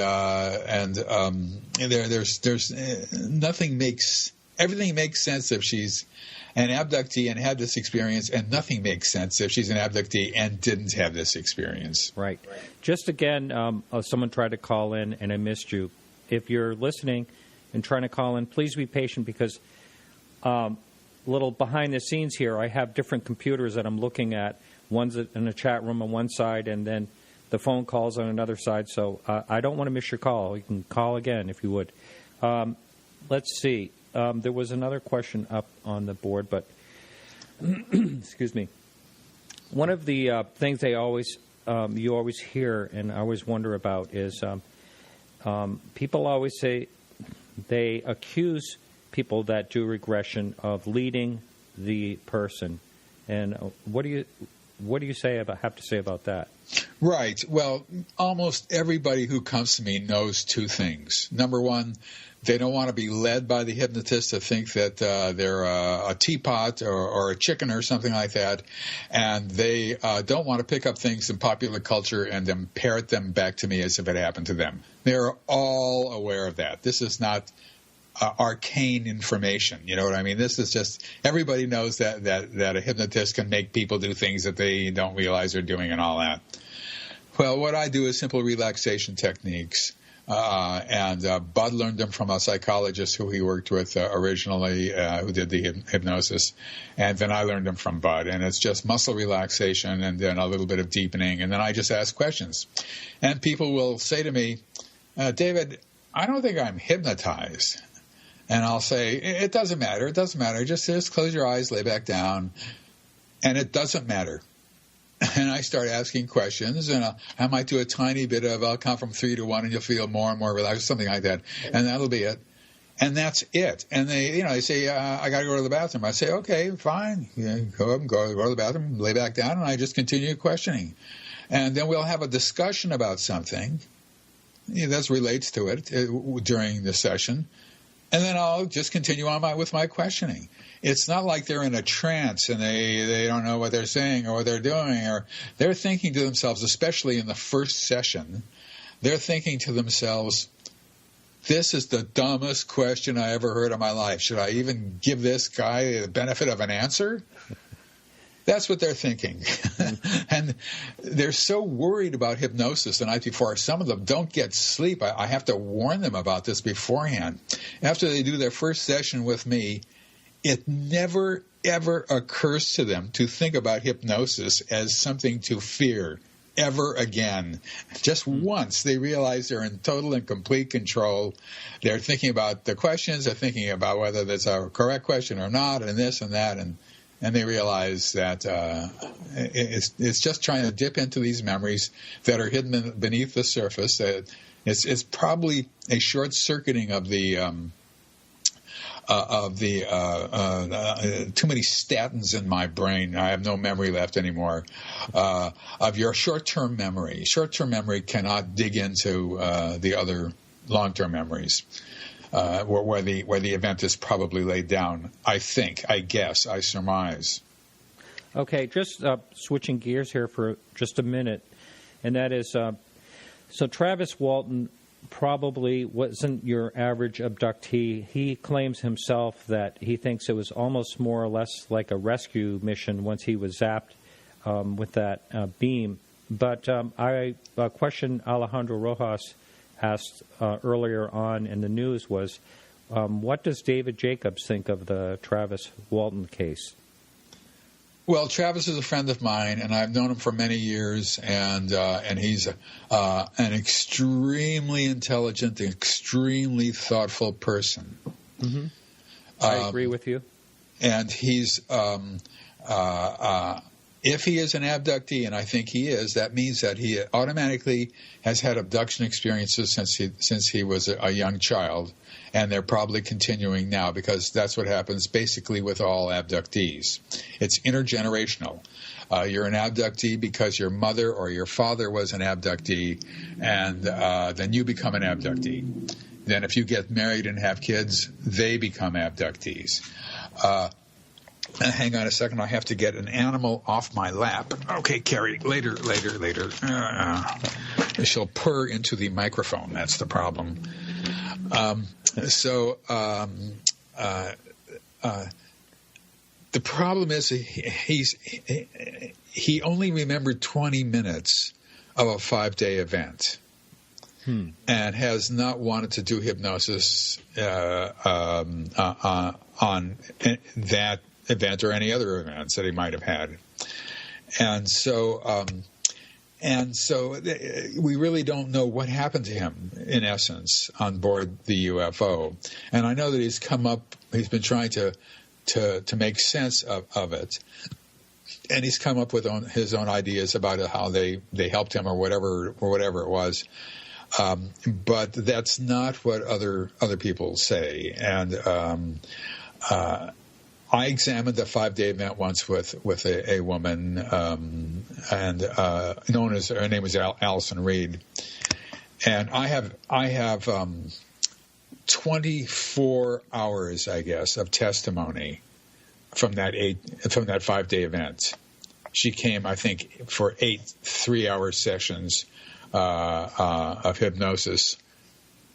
there's nothing makes everything makes sense if she's an abductee and had this experience, and nothing makes sense if she's an abductee and didn't have this experience. Right. Just again, someone tried to call in, and I missed you. If you're listening and trying to call in, please be patient, because a little behind the scenes here, I have different computers that I'm looking at. One's in a chat room on one side, and then the phone calls on another side. So I don't want to miss your call. You can call again if you would. Let's see. There was another question up on the board, but excuse me. One of the things you always hear and I always wonder about is people always say they accuse people that do regression of leading the person. And what do you have to say about that? Right. Well, almost everybody who comes to me knows two things. Number one, they don't want to be led by the hypnotist to think that they're a teapot or a chicken or something like that, and they don't want to pick up things in popular culture and then parrot them back to me as if it happened to them. They're all aware of that. This is not arcane information. You know what I mean? This is just, everybody knows that a hypnotist can make people do things that they don't realize they're doing and all that. Well, what I do is simple relaxation techniques. And Bud learned them from a psychologist who he worked with originally, who did the hypnosis. And then I learned them from Bud. And it's just muscle relaxation and then a little bit of deepening. And then I just ask questions. And people will say to me, David, I don't think I'm hypnotized. And I'll say, it doesn't matter. It doesn't matter. Just close your eyes, lay back down. And it doesn't matter. And I start asking questions, and I might do a tiny bit of, I'll count from 3 to 1, and you'll feel more and more relaxed, something like that. And that'll be it. And that's it. And they say, I got to go to the bathroom. I say, okay, fine. Go to the bathroom, lay back down, and I just continue questioning. And then we'll have a discussion about something that relates to it during the session. And then I'll just continue on with my questioning. It's not like they're in a trance and they don't know what they're saying or what they're doing, or they're thinking to themselves, especially in the first session, they're thinking to themselves, this is the dumbest question I ever heard in my life. Should I even give this guy the benefit of an answer? That's what they're thinking. And they're so worried about hypnosis the night before. Some of them don't get sleep. I have to warn them about this beforehand. After they do their first session with me, it never, ever occurs to them to think about hypnosis as something to fear ever again. Just once they realize they're in total and complete control. They're thinking about the questions. They're thinking about whether that's a correct question or not, and this and that, and they realize that it's just trying to dip into these memories that are hidden beneath the surface. It's probably a short-circuiting of the too many statins in my brain. I have no memory left anymore of your short-term memory. Short-term memory cannot dig into the other long-term memories. Where the event is probably laid down, I guess, I surmise. Okay, just switching gears here for just a minute, and that is, so Travis Walton probably wasn't your average abductee. He claims himself that he thinks it was almost more or less like a rescue mission once he was zapped with that beam. But a question Alejandro Rojas asked earlier on in the news was, what does David Jacobs think of the Travis Walton case? Well, Travis is a friend of mine, and I've known him for many years, and he's an extremely intelligent, extremely thoughtful person. Mm-hmm. I agree with you. And he's if he is an abductee, and I think he is, that means that he automatically has had abduction experiences since he was a young child, and they're probably continuing now, because that's what happens basically with all abductees. It's intergenerational. You're an abductee because your mother or your father was an abductee, and then you become an abductee. Then if you get married and have kids, they become abductees. Hang on a second. I have to get an animal off my lap. Okay, Carrie, later. She'll purr into the microphone. That's the problem. The problem is he only remembered 20 minutes of a 5-day event. And has not wanted to do hypnosis on that event or any other events that he might have had. And so we really don't know what happened to him, in essence, on board the UFO. And I know that he's been trying to make sense of it. And he's come up with his own ideas about how they helped him or whatever it was. But that's not what other people say. And I examined a 5-day event once with a woman, and her name was Allison Reed. And I have 24 hours, I guess, of testimony from that 5-day event. She came, I think, for 8 3-hour sessions of hypnosis,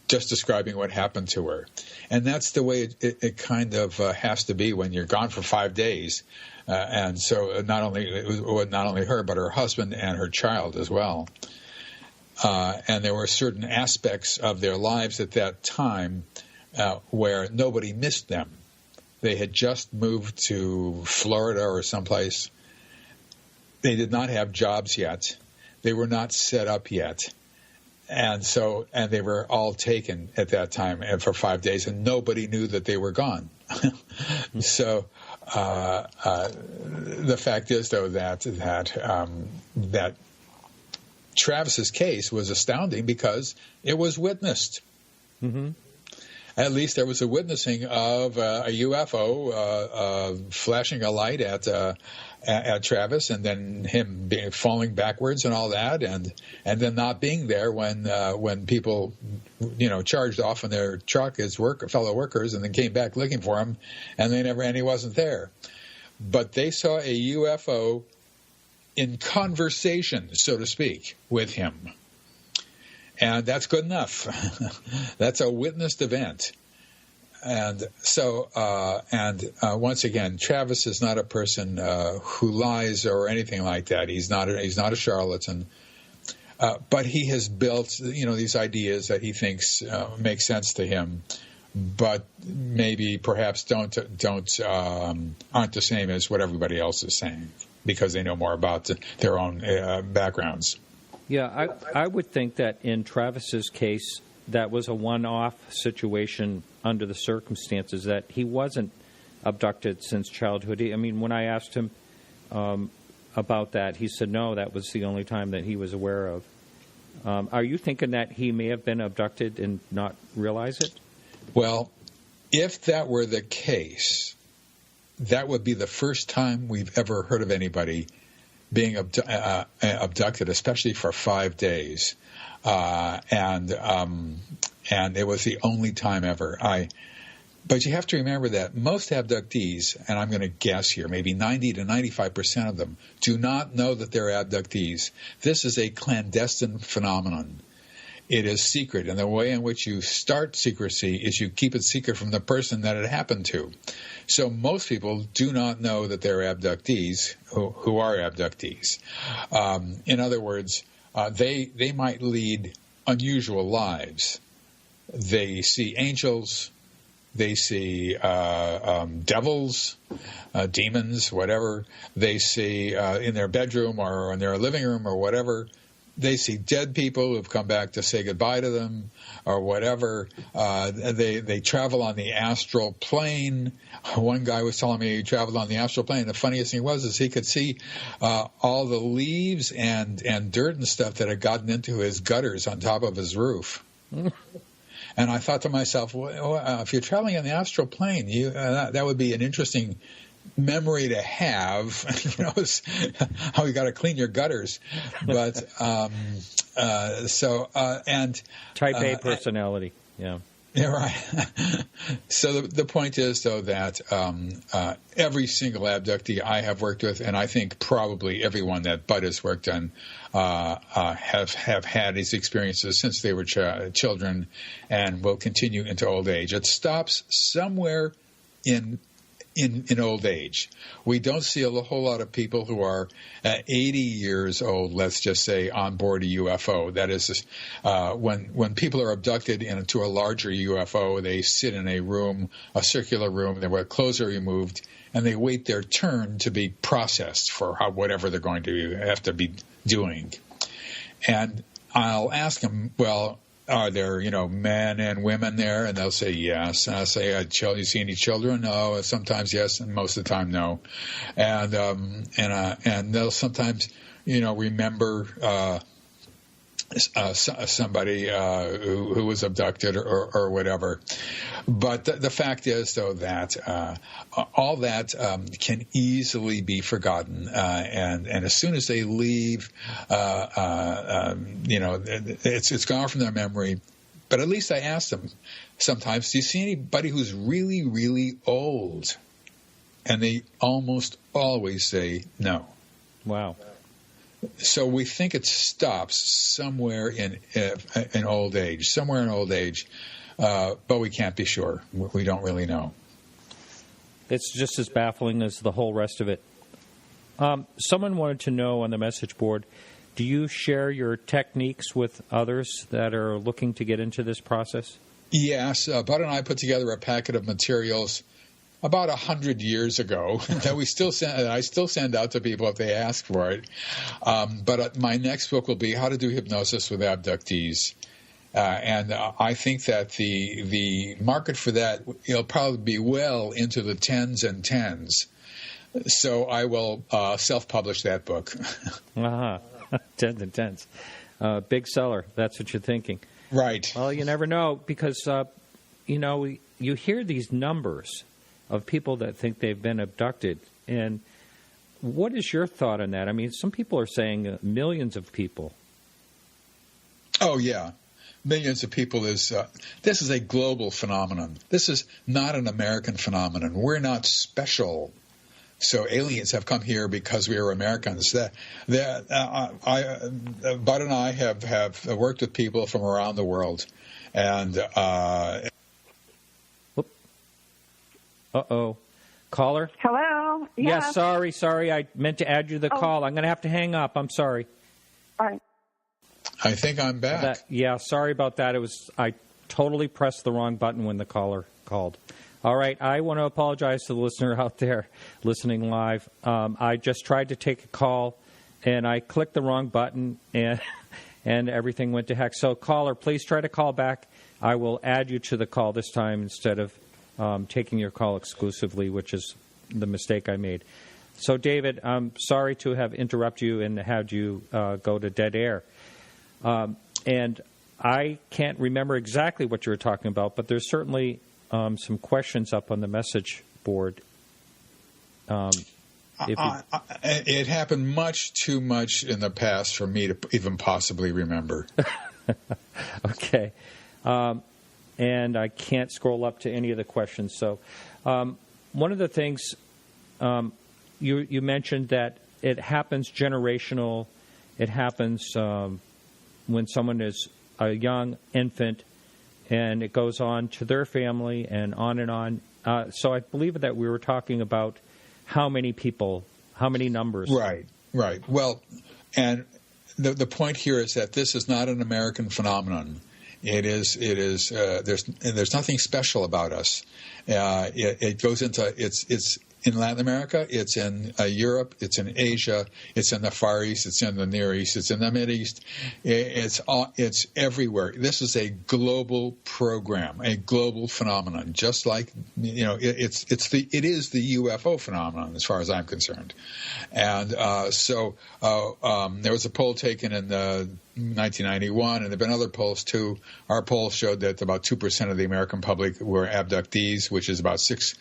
just describing what happened to her. And that's the way it kind of has to be when you're gone for 5 days. And so not only her, but her husband and her child as well. And there were certain aspects of their lives at that time where nobody missed them. They had just moved to Florida or someplace. They did not have jobs yet. They were not set up yet. And they were all taken at that time for 5 days, and nobody knew that they were gone. So the fact is, though, that Travis's case was astounding because it was witnessed. Mm-hmm. At least there was a witnessing of a UFO flashing a light at Travis, and then him falling backwards and all that, and then not being there when people, charged off in their truck as fellow workers, and then came back looking for him, and he wasn't there. But they saw a UFO in conversation, so to speak, with him. And that's good enough. That's a witnessed event. And so, once again, Travis is not a person who lies or anything like that. He's not a charlatan. But he has built, these ideas that he thinks make sense to him, but maybe perhaps aren't the same as what everybody else is saying, because they know more about their own backgrounds. Yeah, I would think that in Travis's case, that was a one-off situation under the circumstances, that he wasn't abducted since childhood. I mean, when I asked him about that, he said no, that was the only time that he was aware of. Are you thinking that he may have been abducted and not realize it? Well, if that were the case, that would be the first time we've ever heard of anybody being abducted, especially for 5 days, and it was the only time ever. But you have to remember that most abductees, and I'm going to guess here, maybe 90 to 95% of them, do not know that they're abductees. This is a clandestine phenomenon. It is secret, and the way in which you start secrecy is you keep it secret from the person that it happened to. So most people do not know that they're abductees who are abductees. In other words, they might lead unusual lives. They see angels, they see devils, demons, whatever. They see in their bedroom or in their living room or whatever, They see dead people who've come back to say goodbye to them or whatever. They travel on the astral plane. One guy was telling me he traveled on the astral plane. The funniest thing is he could see all the leaves and dirt and stuff that had gotten into his gutters on top of his roof. And I thought to myself, well, if you're traveling on the astral plane, that would be an interesting memory to have. How you got to clean your gutters. But and type A personality, yeah. Yeah, right. So the point is, though, that every single abductee I have worked with, and I think probably everyone that Bud has worked on, have had these experiences since they were children and will continue into old age. It stops somewhere in old age. We don't see a whole lot of people who are 80 years old, let's just say, on board a UFO. That is, when people are abducted into a larger UFO, they sit in a room, a circular room, their clothes are removed, and they wait their turn to be processed for whatever they're going to have to be doing. And I'll ask them, well, are there, men and women there? And they'll say yes. And I'll say, you see any children? No. Sometimes yes, and most of the time no. And they'll sometimes, remember somebody who was abducted or whatever. But the fact is, though, that all that can easily be forgotten. And as soon as they leave, it's gone from their memory. But at least I ask them sometimes, do you see anybody who's really, really old? And they almost always say no. Wow. So we think it stops somewhere in old age, but we can't be sure. We don't really know. It's just as baffling as the whole rest of it. Someone wanted to know on the message board, do you share your techniques with others that are looking to get into this process? Yes. Bud and I put together a packet of materials about 100 years ago that I still send out to people if they ask for it. But my next book will be How to Do Hypnosis with Abductees. And I think that the market for that will probably be well into the tens and tens. So I will self-publish that book. Tens and tens. Big seller. That's what you're thinking. Right. Well, you never know because, you hear these numbers of people that think they've been abducted. And what is your thought on that? I mean, some people are saying millions of people. Oh, yeah. Millions of people this is a global phenomenon. This is not an American phenomenon. We're not special. So aliens have come here because we are Americans. Bud and I have worked with people from around the world. And uh-oh. Caller? Hello? Yeah, sorry. I meant to add you to the call. I'm going to have to hang up. I'm sorry. All right. I think I'm back. Sorry about that. I totally pressed the wrong button when the caller called. All right. I want to apologize to the listener out there listening live. I just tried to take a call, and I clicked the wrong button, and everything went to heck. So, caller, please try to call back. I will add you to the call this time instead of taking your call exclusively, which is the mistake I made. So, David, I'm sorry to have interrupted you and had you go to dead air. And I can't remember exactly what you were talking about, but there's certainly some questions up on the message board. It happened much too much in the past for me to even possibly remember. Okay. And I can't scroll up to any of the questions. So one of the things you mentioned that it happens generational. It happens when someone is a young infant, and it goes on to their family and on and on. So I believe that we were talking about how many people, how many numbers. Right. Well, and the point here is that this is not an American phenomenon. It is. There's nothing special about us. It goes into in Latin America, it's in Europe, it's in Asia, it's in the Far East, it's in the Near East, it's in the Mid East. It's everywhere. This is a global program, a global phenomenon. Just like it is the UFO phenomenon as far as I'm concerned. And so there was a poll taken in 1991, and there have been other polls too. Our poll showed that about 2% of the American public were abductees, which is about 6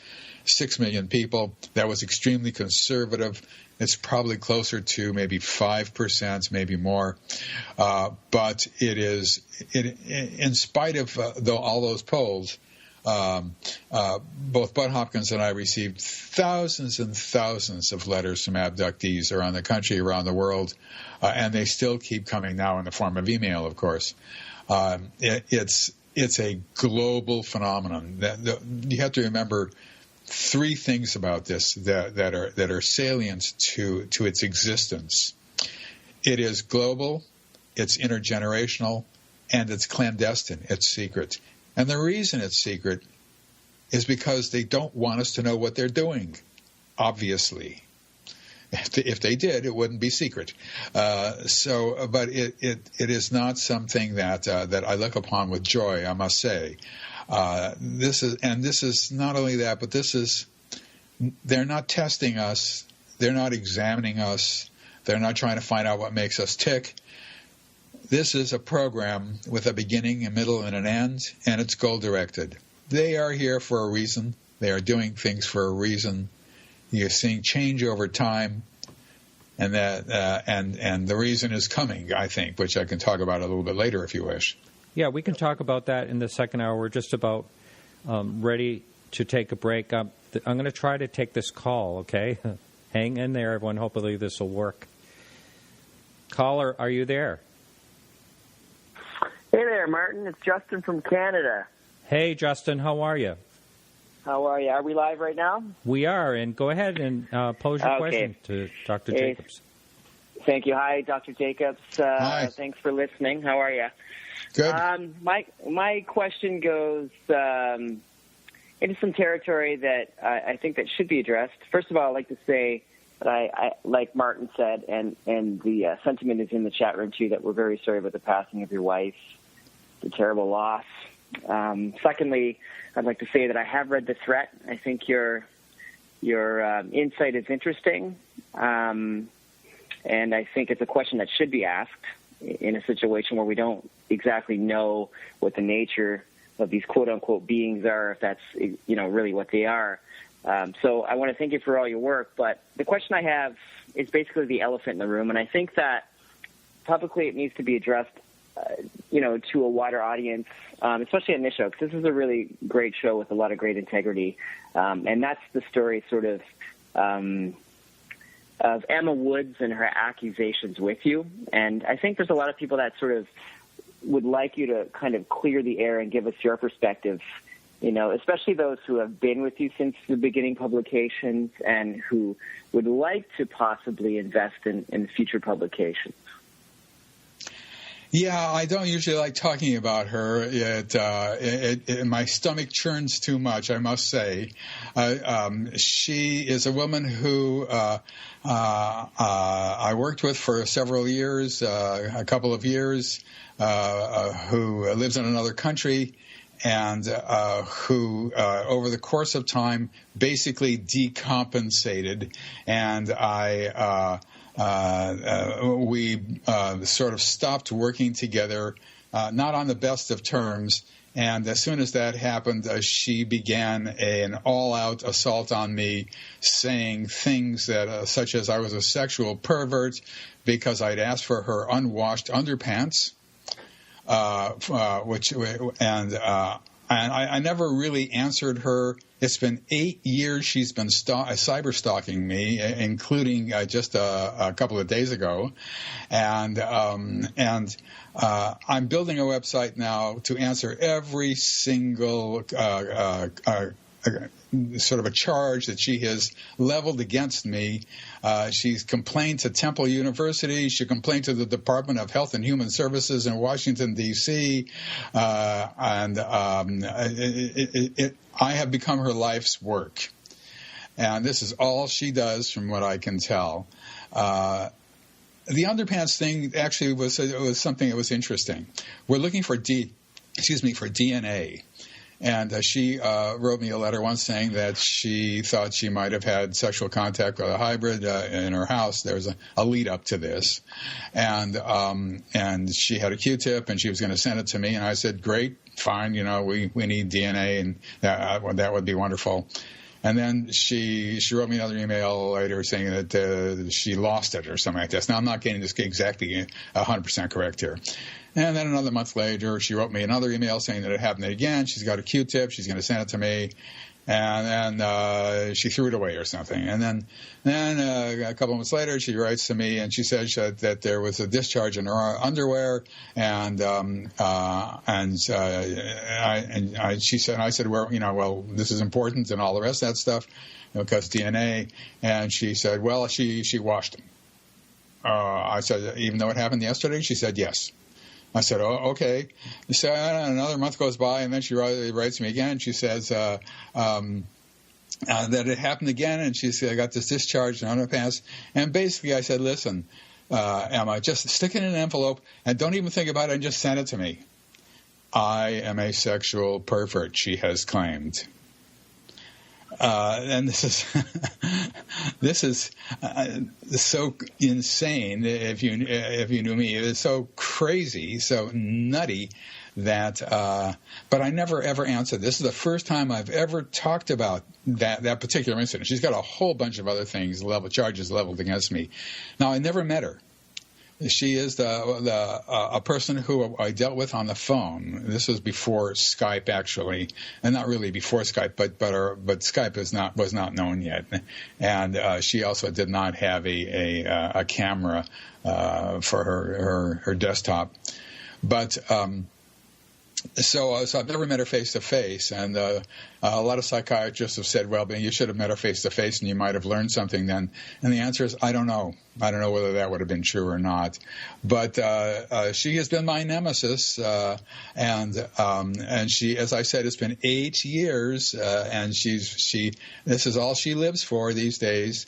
million people. That was extremely conservative. It's probably closer to maybe 5%, maybe more. But it is, in spite of all those polls, both Bud Hopkins and I received thousands and thousands of letters from abductees around the country, around the world, and they still keep coming now in the form of email, of course. It's a global phenomenon. You have to remember three things about this that are salient to its existence. It is global, it's intergenerational, and it's clandestine. It's secret. And the reason it's secret is because they don't want us to know what they're doing, obviously. If they did, it wouldn't be secret. But it is not something that I look upon with joy, I must say. This is not only that, but they're not testing us, they're not examining us, they're not trying to find out what makes us tick. This is a program with a beginning, a middle, and an end, and it's goal-directed. They are here for a reason. They are doing things for a reason. You're seeing change over time, and the reason is coming, I think, which I can talk about a little bit later if you wish. Yeah, we can talk about that in the second hour. We're just about ready to take a break. I'm going to try to take this call, okay? Hang in there, everyone. Hopefully this will work. Caller, are you there? Hey there, Martin. It's Justin from Canada. Hey, Justin. How are you? How are you? Are we live right now? We are, and go ahead and pose your question to Dr. Jacobs. Thank you. Hi, Dr. Jacobs. Hi. Thanks for listening. How are you? Good. My question goes into some territory that I think that should be addressed. First of all, I'd like to say that I like Martin said, and the sentiment is in the chat room too, that we're very sorry about the passing of your wife, the terrible loss. Secondly, I'd like to say that I have read The Threat. I think your insight is interesting, and I think it's a question that should be asked in a situation where we don't exactly know what the nature of these quote-unquote beings are, if that's really what they are. So I want to thank you for all your work, but the question I have is basically the elephant in the room, and I think that publicly it needs to be addressed to a wider audience, especially on this show, because this is a really great show with a lot of great integrity. And that's the story sort of Emma Woods and her accusations with you. And I think there's a lot of people that sort of would like you to kind of clear the air and give us your perspective, especially those who have been with you since the beginning publications and who would like to possibly invest in future publications. Yeah, I don't usually like talking about her. My stomach churns too much, I must say. She is a woman who I worked with for several years, a couple of years, who lives in another country, and who, over the course of time, basically decompensated, and we sort of stopped working together, not on the best of terms. And as soon as that happened, she began an all-out assault on me, saying things that, such as I was a sexual pervert because I'd asked for her unwashed underpants, and I never really answered her. It's been 8 years she's been cyber stalking me, including just a couple of days ago, and I'm building a website now to answer every single sort of a charge that she has leveled against me. She's complained to Temple University. She complained to the Department of Health and Human Services in Washington, D.C., I have become her life's work. and this is all she does from what I can tell. The underpants thing actually was something that was interesting. We're looking for DNA. And she wrote me a letter once saying that she thought she might have had sexual contact with a hybrid in her house. There was a lead up to this, and she had a Q-tip, and she was going to send it to me. And I said, "Great, fine. We need DNA, and that would be wonderful." And then she wrote me another email later saying that she lost it or something like this. Now, I'm not getting this exactly 100% correct here. And then another month later, she wrote me another email saying that it happened again. She's got a Q-tip. She's going to send it to me. And then she threw it away or something. And then a couple of months later, she writes to me and she says that there was a discharge in her underwear. And she said, I said, well, this is important and all the rest of that stuff because DNA. And she said, well, she washed them. I said, even though it happened yesterday? She said, yes. I said, oh, okay. So another month goes by, and then she writes me again. She says that it happened again, and she said, I got this discharge in underpants. And basically I said, listen, Emma, just stick it in an envelope, and don't even think about it, and just send it to me. I am a sexual pervert, she has claimed. And this is so insane. If you knew me, it is so crazy, so nutty that. But I never ever answered. This is the first time I've ever talked about that particular incident. She's got a whole bunch of other things, charges leveled against me. Now I never met her. She is a person who I dealt with on the phone. This was before Skype, actually, and not really before Skype, but Skype was not known yet, and she also did not have a camera for her desktop, but. So I've never met her face to face, and a lot of psychiatrists have said, well, you should have met her face to face and you might have learned something then. And the answer is, I don't know. I don't know whether that would have been true or not. But she has been my nemesis, and she, as I said, it's been 8 years, and this is all she lives for these days.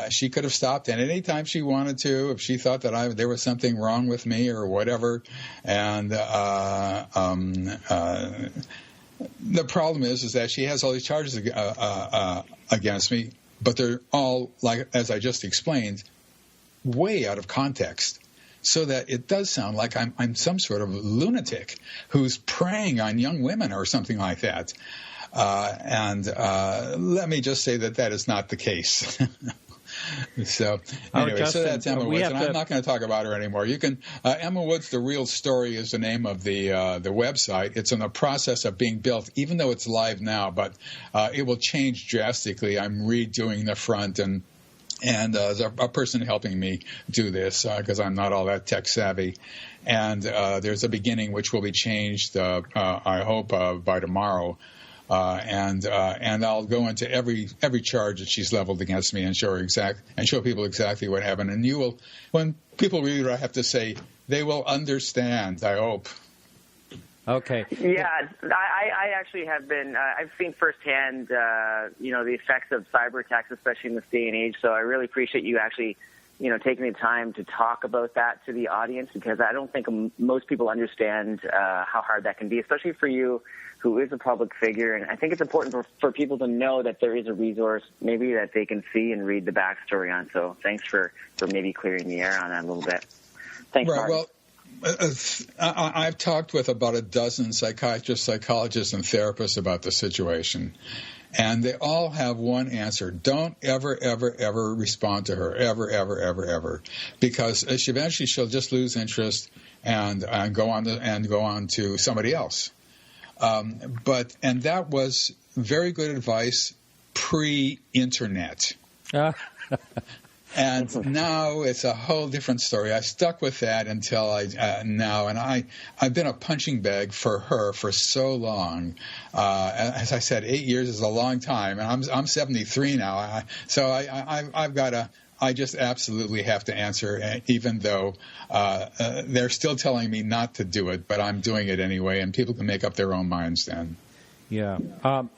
She could have stopped at any time she wanted to if she thought that there was something wrong with me or whatever. And the problem is that she has all these charges against me, but they're all, like as I just explained, way out of context. So that it does sound like I'm some sort of lunatic who's preying on young women or something like that. And let me just say that is not the case. So anyway, Justin, so that's Emma Woods, and I'm not going to talk about her anymore. You can Emma Woods, The Real Story is the name of the website. It's in the process of being built, even though it's live now, but it will change drastically. I'm redoing the front and there's a person helping me do this because I'm not all that tech savvy. And there's a beginning which will be changed, I hope, by tomorrow. And I'll go into every charge that she's leveled against me and show people exactly what happened. And you will, when people read what I have to say, they will understand, I hope. Okay. Yeah, I actually have been. I've seen firsthand, the effects of cyber attacks, especially in this day and age. So I really appreciate you actually, taking the time to talk about that to the audience, because I don't think most people understand how hard that can be, especially for you, who is a public figure. And I think it's important for people to know that there is a resource maybe that they can see and read the backstory on. So thanks for maybe clearing the air on that a little bit. Thanks, Martin. Well, I've talked with about a dozen psychiatrists, psychologists, and therapists about the situation. And they all have one answer. Don't ever, ever, ever respond to her. Ever, ever, ever, ever. Because eventually she'll just lose interest and go on to somebody else. And that was very good advice pre-internet. And now it's a whole different story. I stuck with that until now, and I've been a punching bag for her for so long. As I said, 8 years is a long time, and I'm 73 now. I just absolutely have to answer, even though they're still telling me not to do it, but I'm doing it anyway, and people can make up their own minds then. Yeah.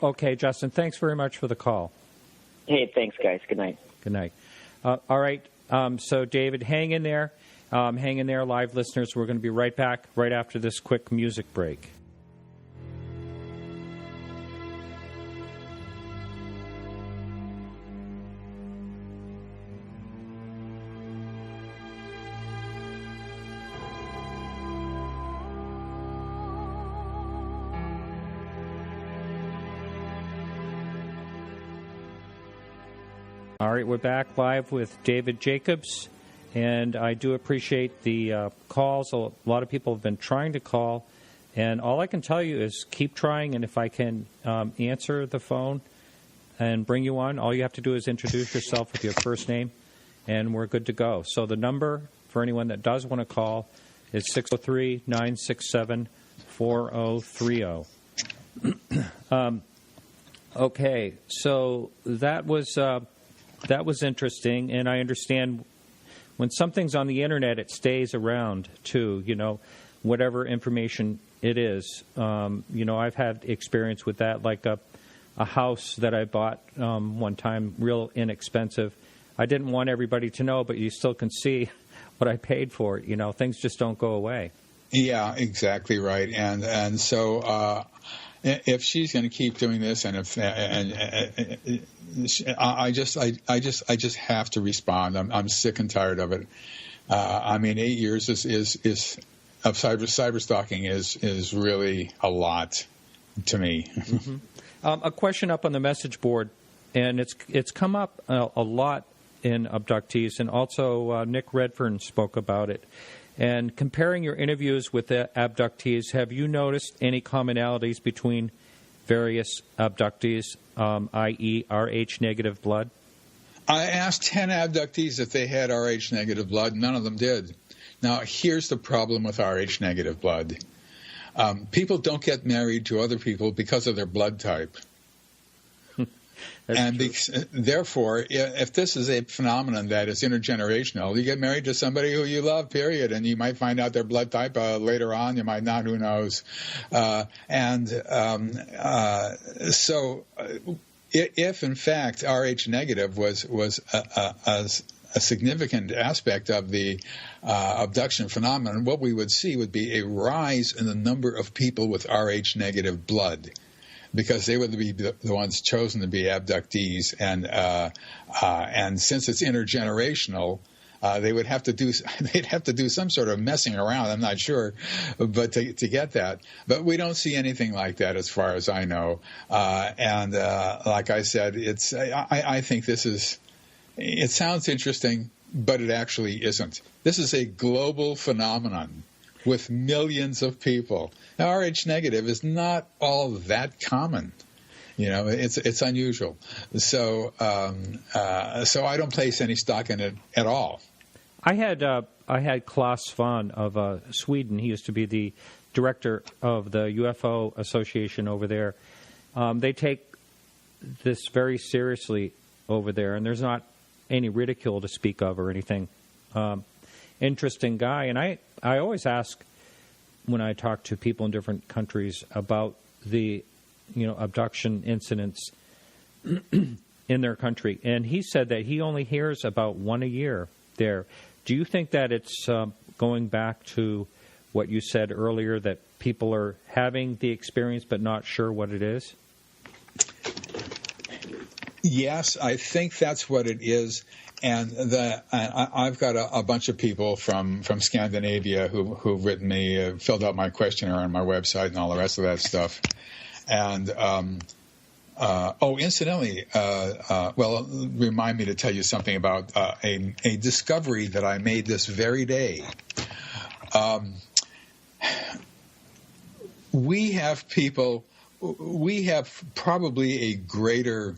Okay, Justin, thanks very much for the call. Hey, thanks, guys. Good night. Good night. All right. So, David, hang in there. Hang in there, live listeners. We're going to be right back right after this quick music break. All right, we're back live with David Jacobs, and I do appreciate the calls. A lot of people have been trying to call, and all I can tell you is keep trying, and if I can answer the phone and bring you on, all you have to do is introduce yourself with your first name, and we're good to go. So the number for anyone that does want to call is 603-967-4030. Okay, so that was interesting, and I understand when something's on the internet, it stays around too. Whatever information it is. I've had experience with that, like a house that I bought one time, real inexpensive. I didn't want everybody to know, but you still can see what I paid for it. Things just don't go away. Yeah, exactly right, and so. If she's going to keep doing this, and I just have to respond. I'm sick and tired of it. 8 years is of cyber stalking is really a lot to me. Mm-hmm. A question up on the message board, and it's come up a lot in abductees, and also Nick Redfern spoke about it. And comparing your interviews with the abductees, have you noticed any commonalities between various abductees, i.e. Rh-negative blood? I asked 10 abductees if they had Rh-negative blood. None of them did. Now, here's the problem with Rh-negative blood. People don't get married to other people because of their blood type. And therefore, if this is a phenomenon that is intergenerational, you get married to somebody who you love, period, and you might find out their blood type later on. You might not, who knows. So if, in fact, Rh-negative was a significant aspect of the abduction phenomenon, what we would see would be a rise in the number of people with Rh-negative blood, because they would be the ones chosen to be abductees, and since it's intergenerational, they'd have to do some sort of messing around. I'm not sure, but to get that, but we don't see anything like that as far as I know. Like I said, I think this is. It sounds interesting, but it actually isn't. This is a global phenomenon with millions of people. Now, Rh-negative is not all that common. It's unusual. So so I don't place any stock in it at all. I had Klaus Svahn of Sweden. He used to be the director of the UFO Association over there. They take this very seriously over there, and there's not any ridicule to speak of or anything. Interesting guy, and I always ask when I talk to people in different countries about the abduction incidents in their country, and he said that he only hears about one a year there. Do you think that it's going back to what you said earlier, that people are having the experience but not sure what it is? Yes, I think that's what it is. And I've got a bunch of people from Scandinavia who've written me, filled out my questionnaire on my website and all the rest of that stuff. And incidentally, remind me to tell you something about a discovery that I made this very day. We have probably a greater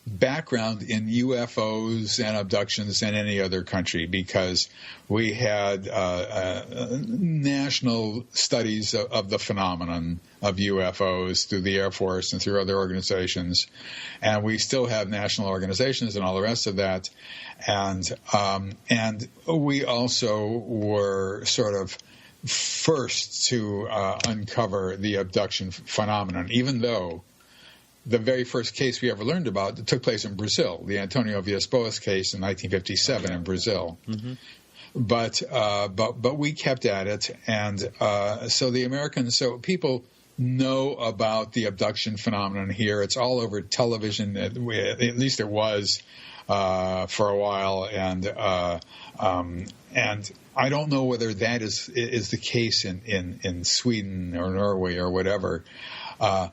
background in UFOs and abductions than any other country, because we had national studies of the phenomenon of UFOs through the Air Force and through other organizations, and we still have national organizations and all the rest of that, and we also were sort of first to uncover the abduction phenomenon, even though the very first case we ever learned about that took place in Brazil, the Antonio Villas-Boas case in 1957 in Brazil. Mm-hmm. But we kept at it, and so the Americans, so people know about the abduction phenomenon here. It's all over television. At least it was for a while, and I don't know whether that is the case in Sweden or Norway or whatever. Well,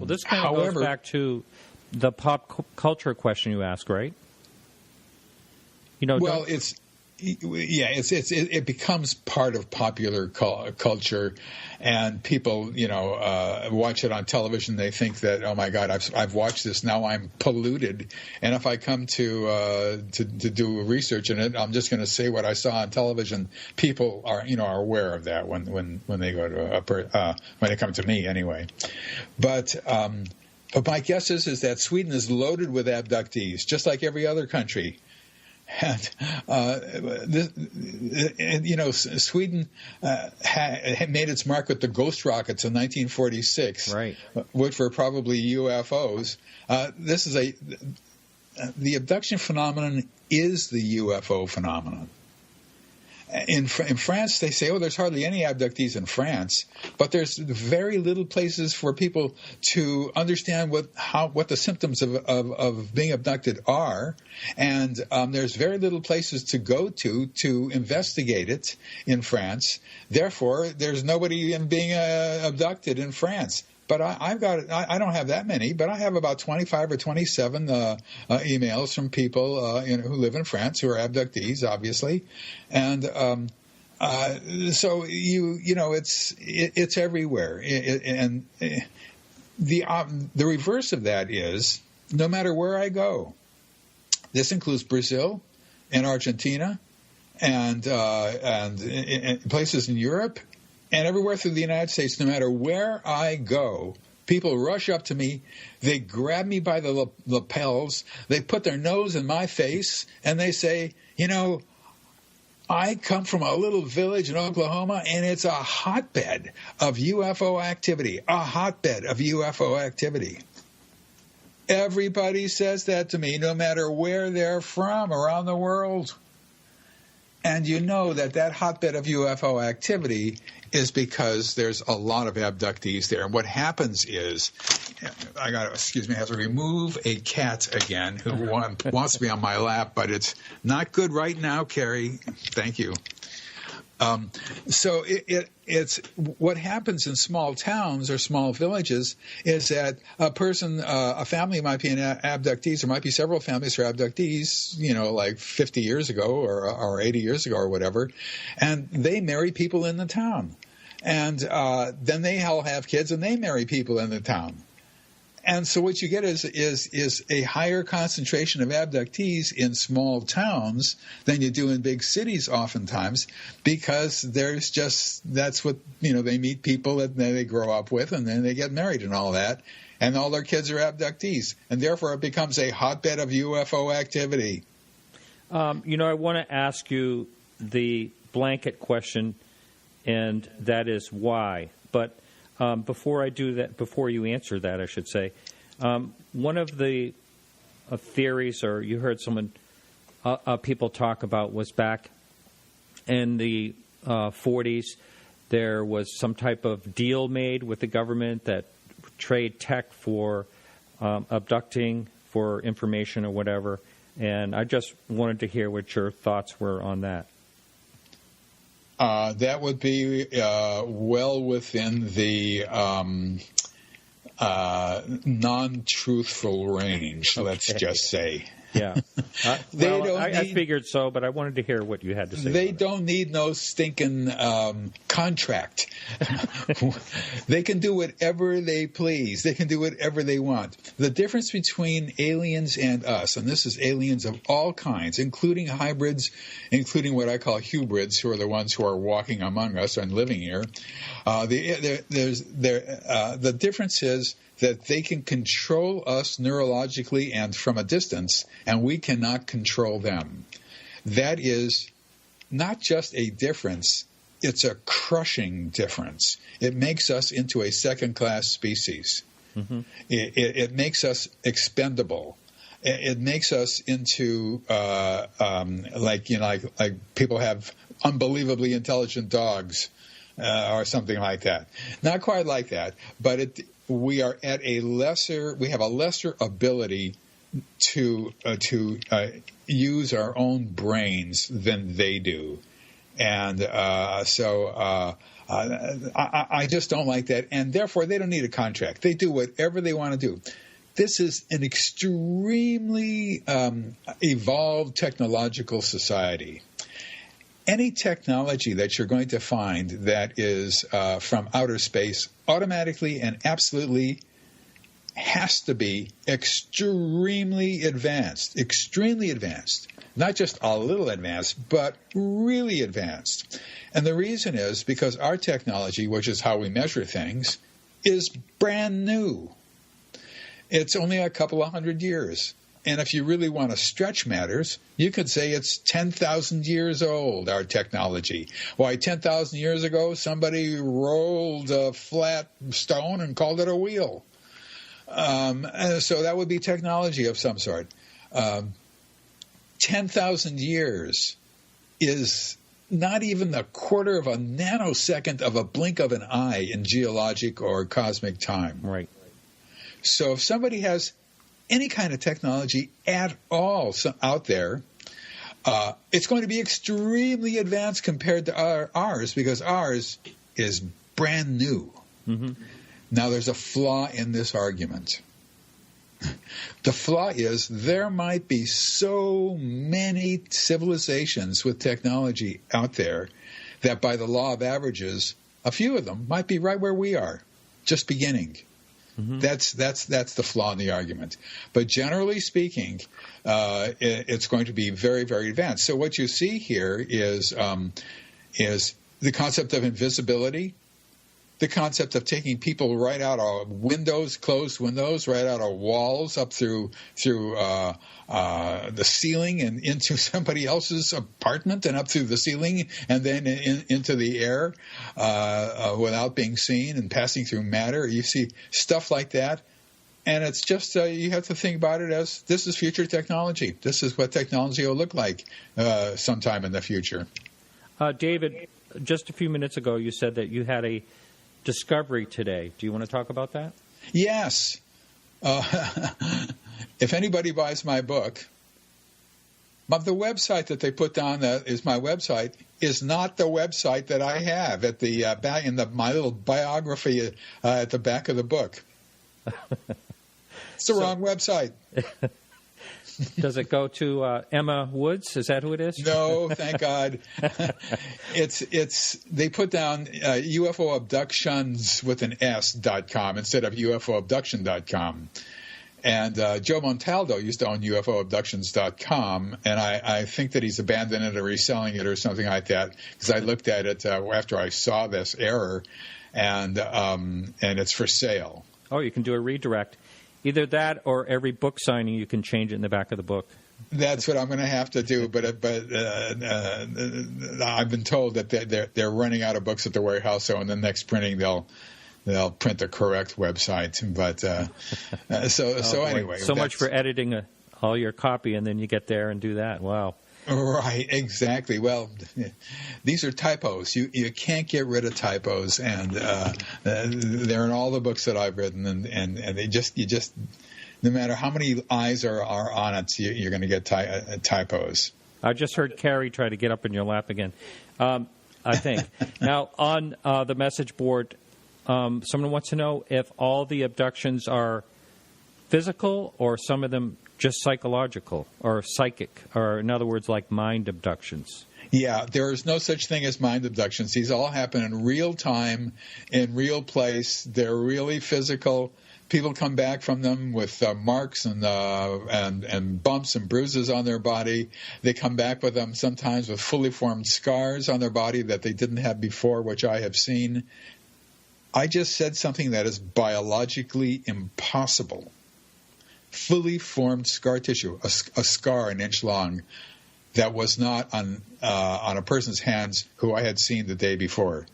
this kind of goes back to the pop culture question you asked, right? Well, it becomes part of popular culture, and people, watch it on television. They think that, oh my God, I've watched this. Now I'm polluted, and if I come to do research in it, I'm just going to say what I saw on television. People are aware of that when they go to when they come to me anyway. But my guess is that Sweden is loaded with abductees, just like every other country. And Sweden had made its mark with the ghost rockets in 1946, right, which were probably UFOs. The abduction phenomenon is the UFO phenomenon. In France, they say, there's hardly any abductees in France, but there's very little places for people to understand what the symptoms of being abducted are, and there's very little places to go to investigate it in France. Therefore, there's nobody being abducted in France. But I don't have that many, but I have about 25 or 27 emails from people who live in France who are abductees, obviously, and so it's everywhere. And the reverse of that is, no matter where I go, this includes Brazil and Argentina and places in Europe. And everywhere through the United States, no matter where I go, people rush up to me, they grab me by the lapels, they put their nose in my face, and they say, I come from a little village in Oklahoma, and it's a hotbed of UFO activity, Everybody says that to me, no matter where they're from around the world. And that hotbed of UFO activity is because there's a lot of abductees there. And what happens is, I have to remove a cat again who wants to be on my lap, but it's not good right now, Carrie. Thank you. So it's what happens in small towns or small villages is that a family might be abductees. There might be several families who are abductees, like 50 years ago or 80 years ago or whatever, and they marry people in the town. And then they all have kids and they marry people in the town. And so what you get is a higher concentration of abductees in small towns than you do in big cities oftentimes, because that's what, they meet people that they grow up with, and then they get married and all that, and all their kids are abductees. And therefore it becomes a hotbed of UFO activity. I want to ask you the blanket question, and that is why. But before I do that, before you answer that, I should say, one of the theories, or you heard people talk about, was back in the 40s, there was some type of deal made with the government that trade tech for abducting, for information or whatever. And I just wanted to hear what your thoughts were on that. That would be well within the non-truthful range, let's just say. Yeah. I figured so, but I wanted to hear what you had to say. They don't need no stinking contract. They can do whatever they please. They can do whatever they want. The difference between aliens and us, and this is aliens of all kinds, including hybrids, including what I call hybrids, who are the ones who are walking among us and living here. The difference is that they can control us neurologically and from a distance, and we cannot control them. That is not just a difference, it's a crushing difference. It makes us into a second-class species. Mm-hmm. It makes us expendable. It makes us into like people have unbelievably intelligent dogs or something like that. Not quite like that, but we have a lesser ability to use our own brains than they do, and so I just don't like that, and therefore they don't need a contract. They do whatever they want to do. This is an extremely evolved technological society. Any technology that you're going to find that is from outer space automatically and absolutely has to be extremely advanced, not just a little advanced, but really advanced. And the reason is because our technology, which is how we measure things, is brand new. It's only a couple of 100 years. And if you really want to stretch matters, you could say it's 10,000 years old, our technology. Why, 10,000 years ago, somebody rolled a flat stone and called it a wheel. So that would be technology of some sort. 10,000 years is not even a quarter of a nanosecond of a blink of an eye in geologic or cosmic time. Right. So if somebody has any kind of technology at all out there, it's going to be extremely advanced compared to ours because ours is brand new. Mm-hmm. Now, there's a flaw in this argument. The flaw is there might be so many civilizations with technology out there that by the law of averages, a few of them might be right where we are, just beginning. Mm-hmm. That's the flaw in the argument. But generally speaking, it's going to be very, very advanced. So what you see here is the concept of invisibility, the concept of taking people right out of windows, closed windows, right out of walls, up through the ceiling and into somebody else's apartment and up through the ceiling and then into the air without being seen and passing through matter. You see stuff like that. And it's just you have to think about it as this is future technology. This is what technology will look like sometime in the future. David, just a few minutes ago, you said that you had a discovery today. Do you want to talk about that? Yes. If anybody buys my book, but the website that they put down that is my website is not the website that I have at the back in my little biography at the back of the book. It's the wrong website. Does it go to Emma Woods? Is that who it is? No, thank God. It's they put down UFO abductions with an S.com instead of UFOabduction.com. And Joe Montaldo used to own UFOabductions.com, and I think that he's abandoned it or reselling it or something like that because I looked at it after I saw this error, and it's for sale. Oh, you can do a redirect. Either that or every book signing, you can change it in the back of the book. That's what I'm going to have to do, but I've been told that they're running out of books at the warehouse, so in the next printing they'll print the correct website. But so anyway, so much for editing all your copy, and then you get there and do that. Wow. Right, exactly. Well, these are typos. You can't get rid of typos, and they're in all the books that I've written, and they you just no matter how many eyes are on it, you're going to get typos. I just heard Carrie try to get up in your lap again. I think now on the message board, someone wants to know if all the abductions are physical or some of them just psychological or psychic, or in other words, like mind abductions. Yeah, there is no such thing as mind abductions. These all happen in real time, in real place. They're really physical. People come back from them with marks and bumps and bruises on their body. They come back with them sometimes with fully formed scars on their body that they didn't have before, which I have seen. I just said something that is biologically impossible. Fully formed scar tissue, a scar an inch long, that was not on a person's hands who I had seen the day before.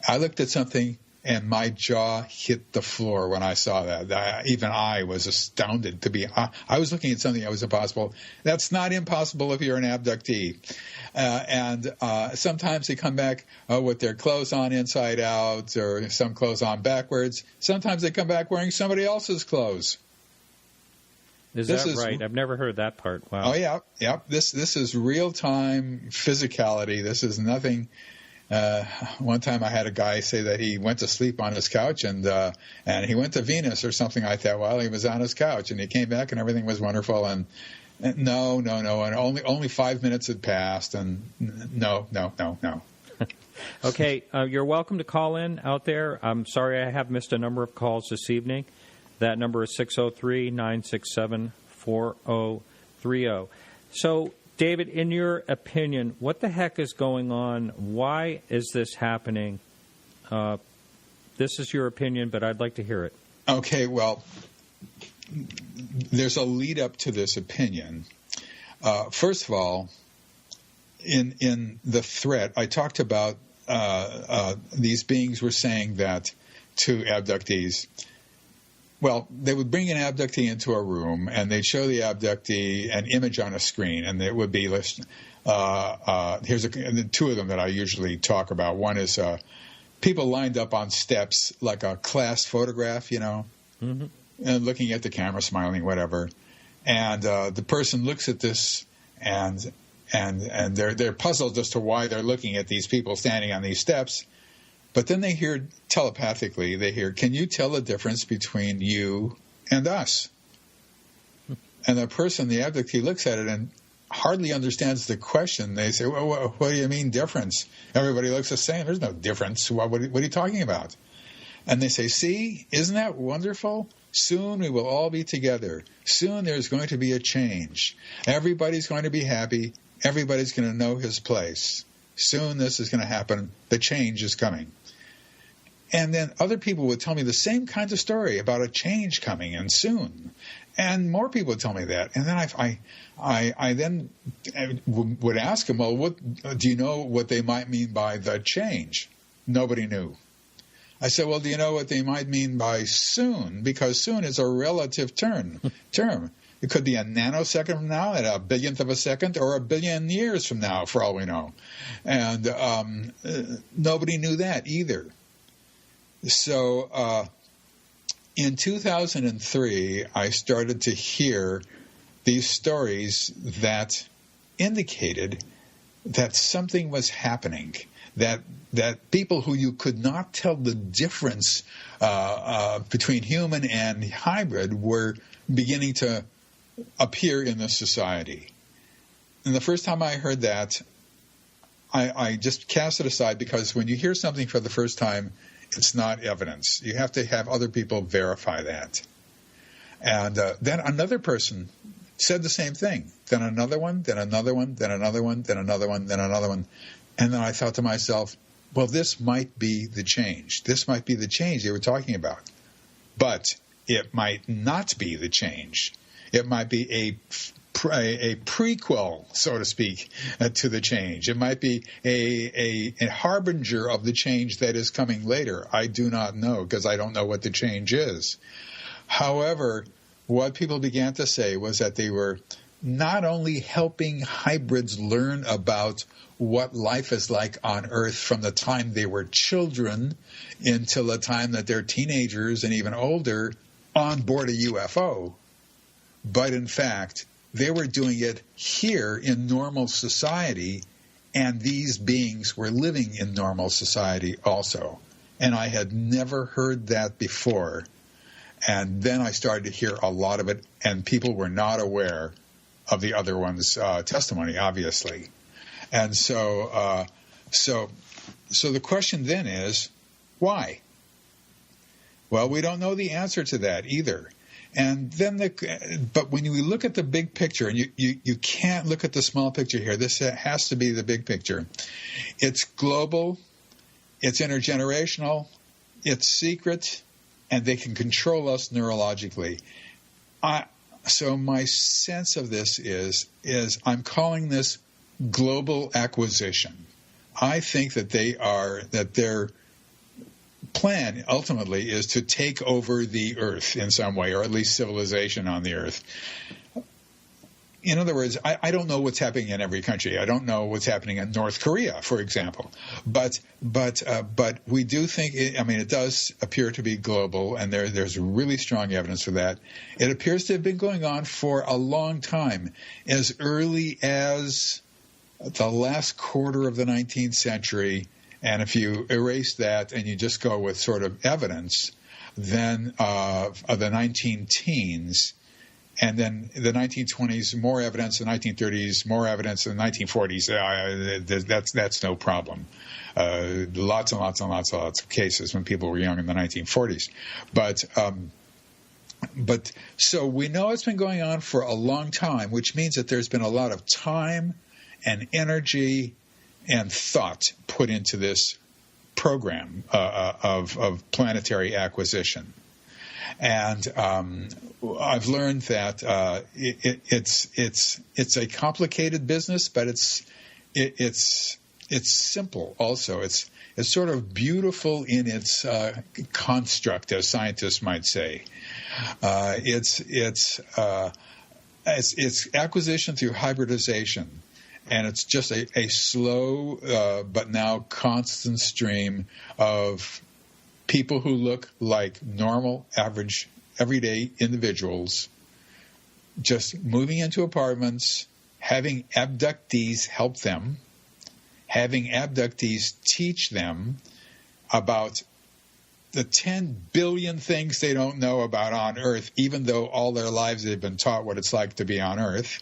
I looked at something And my jaw hit the floor when I saw that. Even I was astounded to be. I was looking at something that was impossible. That's not impossible if you're an abductee. And sometimes they come back with their clothes on inside out, or some clothes on backwards. Sometimes they come back wearing somebody else's clothes. Is that right? I've never heard that part. Wow. Oh yeah. This is real time physicality. This is nothing. One time I had a guy say that he went to sleep on his couch and he went to Venus or something like that while he was on his couch, and he came back and everything was wonderful. And no, and only 5 minutes had passed, and no. Okay, you're welcome to call in out there. I'm sorry I have missed a number of calls this evening. That number is 603-967-4030. So, David, in your opinion, what the heck is going on? Why is this happening? This is your opinion, but I'd like to hear it. Okay, well, there's a lead up to this opinion. First of all, in the threat, I talked about these beings were saying that to abductees. Well, they would bring an abductee into a room, and they'd show the abductee an image on a screen, and it would be here's the two of them that I usually talk about. One is people lined up on steps, like a class photograph, and looking at the camera, smiling, whatever. And the person looks at this, and they're puzzled as to why they're looking at these people standing on these steps. But then they hear telepathically, can you tell the difference between you and us? And the person, the abductee, looks at it and hardly understands the question. They say, well, what do you mean difference? Everybody looks the same. There's no difference. What are you talking about? And they say, see, isn't that wonderful? Soon we will all be together. Soon there's going to be a change. Everybody's going to be happy. Everybody's going to know his place. Soon this is going to happen. The change is coming. And then other people would tell me the same kind of story about a change coming and soon. And more people would tell me that. And then I then would ask them, well, what do you know what they might mean by the change? Nobody knew. I said, well, do you know what they might mean by soon? Because soon is a relative term. It could be a nanosecond from now, at a billionth of a second, or a billion years from now, for all we know. And nobody knew that either. So in 2003, I started to hear these stories that indicated that something was happening, that people who you could not tell the difference between human and hybrid were beginning to appear in the society. And the first time I heard that, I just cast it aside, because when you hear something for the first time, it's not evidence. You have to have other people verify that. And then another person said the same thing. Then another one, then another one, then another one, then another one, then another one. And then I thought to myself, well, this might be the change. This might be the change they were talking about. But it might not be the change. It might be a prequel, so to speak, to the change. It might be a harbinger of the change that is coming later. I do not know, because I don't know what the change is. However, what people began to say was that they were not only helping hybrids learn about what life is like on Earth from the time they were children until the time that they're teenagers and even older on board a UFO, but in fact, they were doing it here in normal society, and these beings were living in normal society also. And I had never heard that before. And then I started to hear a lot of it, and people were not aware of the other one's testimony, obviously. And so the question then is, why? Well, we don't know the answer to that either. And then, but when you look at the big picture, and you can't look at the small picture here, this has to be the big picture. It's global, it's intergenerational, it's secret, and they can control us neurologically. So my sense of this is I'm calling this global acquisition. I think that they're plan ultimately is to take over the Earth in some way, or at least civilization on the Earth. In other words, I don't know what's happening in every country. I don't know what's happening in North Korea, for example. But we do think, it does appear to be global, and there's really strong evidence for that. It appears to have been going on for a long time, as early as the last quarter of the 19th century. And if you erase that and you just go with sort of evidence, then of the 19-teens, and then the 1920s, more evidence, the 1930s, more evidence, in the 1940s, that's no problem. Lots and lots and lots and lots of cases when people were young in the 1940s. But so we know it's been going on for a long time, which means that there's been a lot of time and energy and thought put into this program of planetary acquisition. And I've learned that it's a complicated business, but it's simple also. It's sort of beautiful in its construct, as scientists might say. It's acquisition through hybridization, and it's just a slow but now constant stream of people who look like normal, average, everyday individuals, just moving into apartments, having abductees help them, having abductees teach them about the 10 billion things they don't know about on Earth, even though all their lives they've been taught what it's like to be on Earth.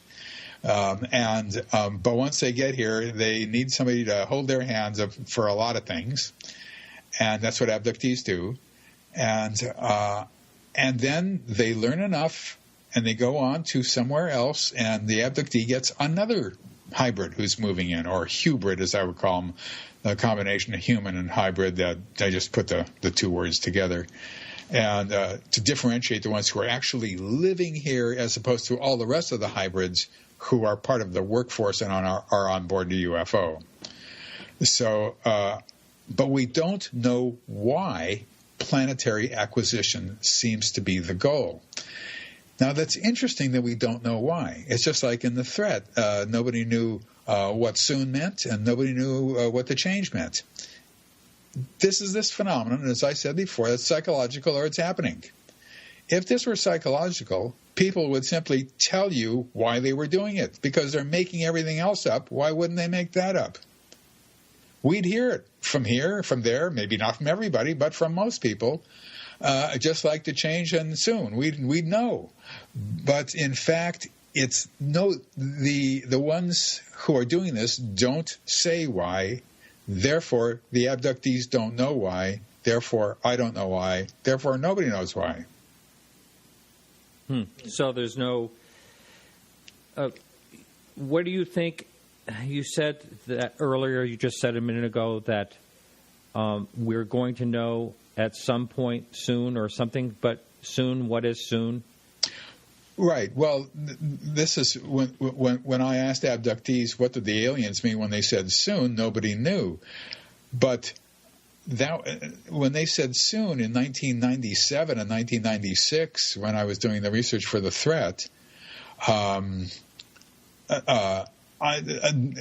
But once they get here, they need somebody to hold their hands up for a lot of things. And that's what abductees do. And then they learn enough, and they go on to somewhere else, and the abductee gets another hybrid who's moving in, or hubrid, as I would call them, a combination of human and hybrid. That I just put the two words together, and to differentiate the ones who are actually living here as opposed to all the rest of the hybrids who are part of the workforce and are on board the UFO. So. But we don't know why planetary acquisition seems to be the goal. Now, that's interesting that we don't know why. It's just like in the threat. Nobody knew what soon meant, and nobody knew what the change meant. This is this phenomenon, as I said before, that's psychological, or it's happening. If this were psychological, people would simply tell you why they were doing it, because they're making everything else up. Why wouldn't they make that up? We'd hear it from here, from there, maybe not from everybody, but from most people, just like the change and soon. We'd know. But in fact, the ones who are doing this don't say why. Therefore, the abductees don't know why. Therefore, I don't know why. Therefore, nobody knows why. So there's no... what do you think... You said that earlier, you just said a minute ago that we're going to know at some point soon or something, but soon, what is soon? Right. Well, this is when I asked abductees what did the aliens mean when they said soon, nobody knew. But when they said soon in 1997 and 1996, when I was doing the research for the threat,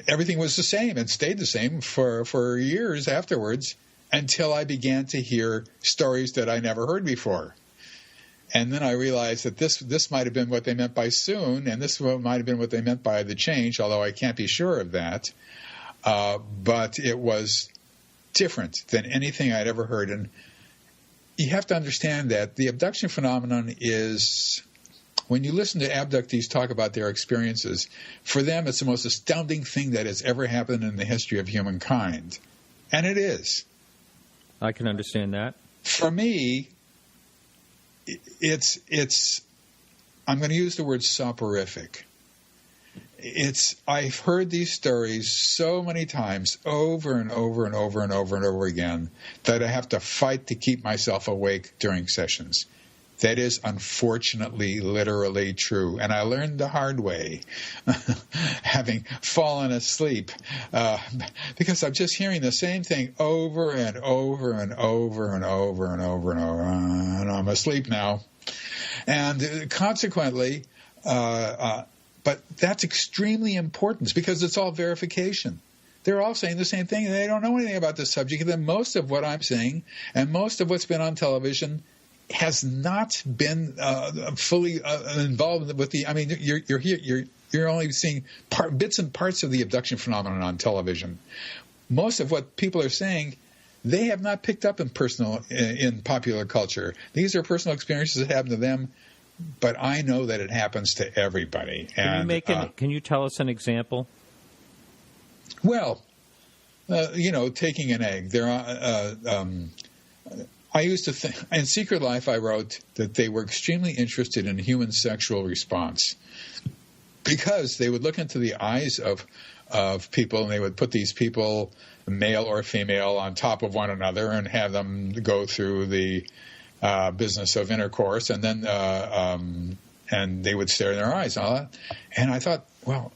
everything was the same and stayed the same for years afterwards, until I began to hear stories that I never heard before. And then I realized that this might have been what they meant by soon, and this might have been what they meant by the change, although I can't be sure of that. But it was different than anything I'd ever heard. And you have to understand that the abduction phenomenon is... When you listen to abductees talk about their experiences, for them it's the most astounding thing that has ever happened in the history of humankind. And it is. I can understand that. For me, it's I'm going to use the word soporific. I've heard these stories so many times, over and over and over and over and over again, that I have to fight to keep myself awake during sessions. That is unfortunately literally true. And I learned the hard way, having fallen asleep, because I'm just hearing the same thing over and over and over and over and over and over, and I'm asleep now. And consequently, but that's extremely important because it's all verification. They're all saying the same thing, and they don't know anything about the subject. And then most of what I'm saying and most of what's been on television has not been fully involved with the. I mean, you're only seeing bits and parts of the abduction phenomenon on television. Most of what people are saying, they have not picked up in popular culture. These are personal experiences that happen to them, but I know that it happens to everybody. Can can you tell us an example? Well, taking an egg. There are. I used to think, in Secret Life, I wrote that they were extremely interested in human sexual response because they would look into the eyes of people and they would put these people, male or female, on top of one another and have them go through the business of intercourse, and then and they would stare in their eyes and all that. And I thought, well,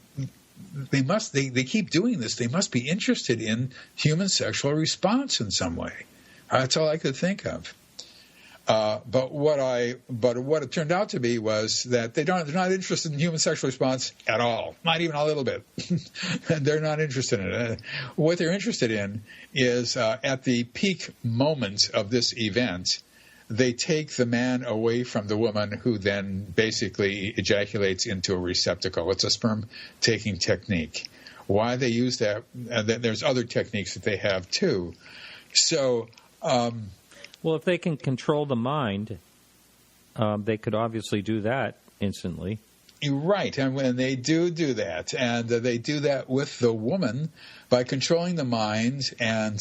they keep doing this. They must be interested in human sexual response in some way. That's all I could think of. But what it turned out to be was that they're not interested in human sexual response at all, not even a little bit. They're not interested in it. What they're interested in is at the peak moment of this event, they take the man away from the woman, who then basically ejaculates into a receptacle. It's a sperm-taking technique. Why they use that? There's other techniques that they have too. So. Well, if they can control the mind, they could obviously do that instantly. Right, and when they do that, and they do that with the woman by controlling the mind, and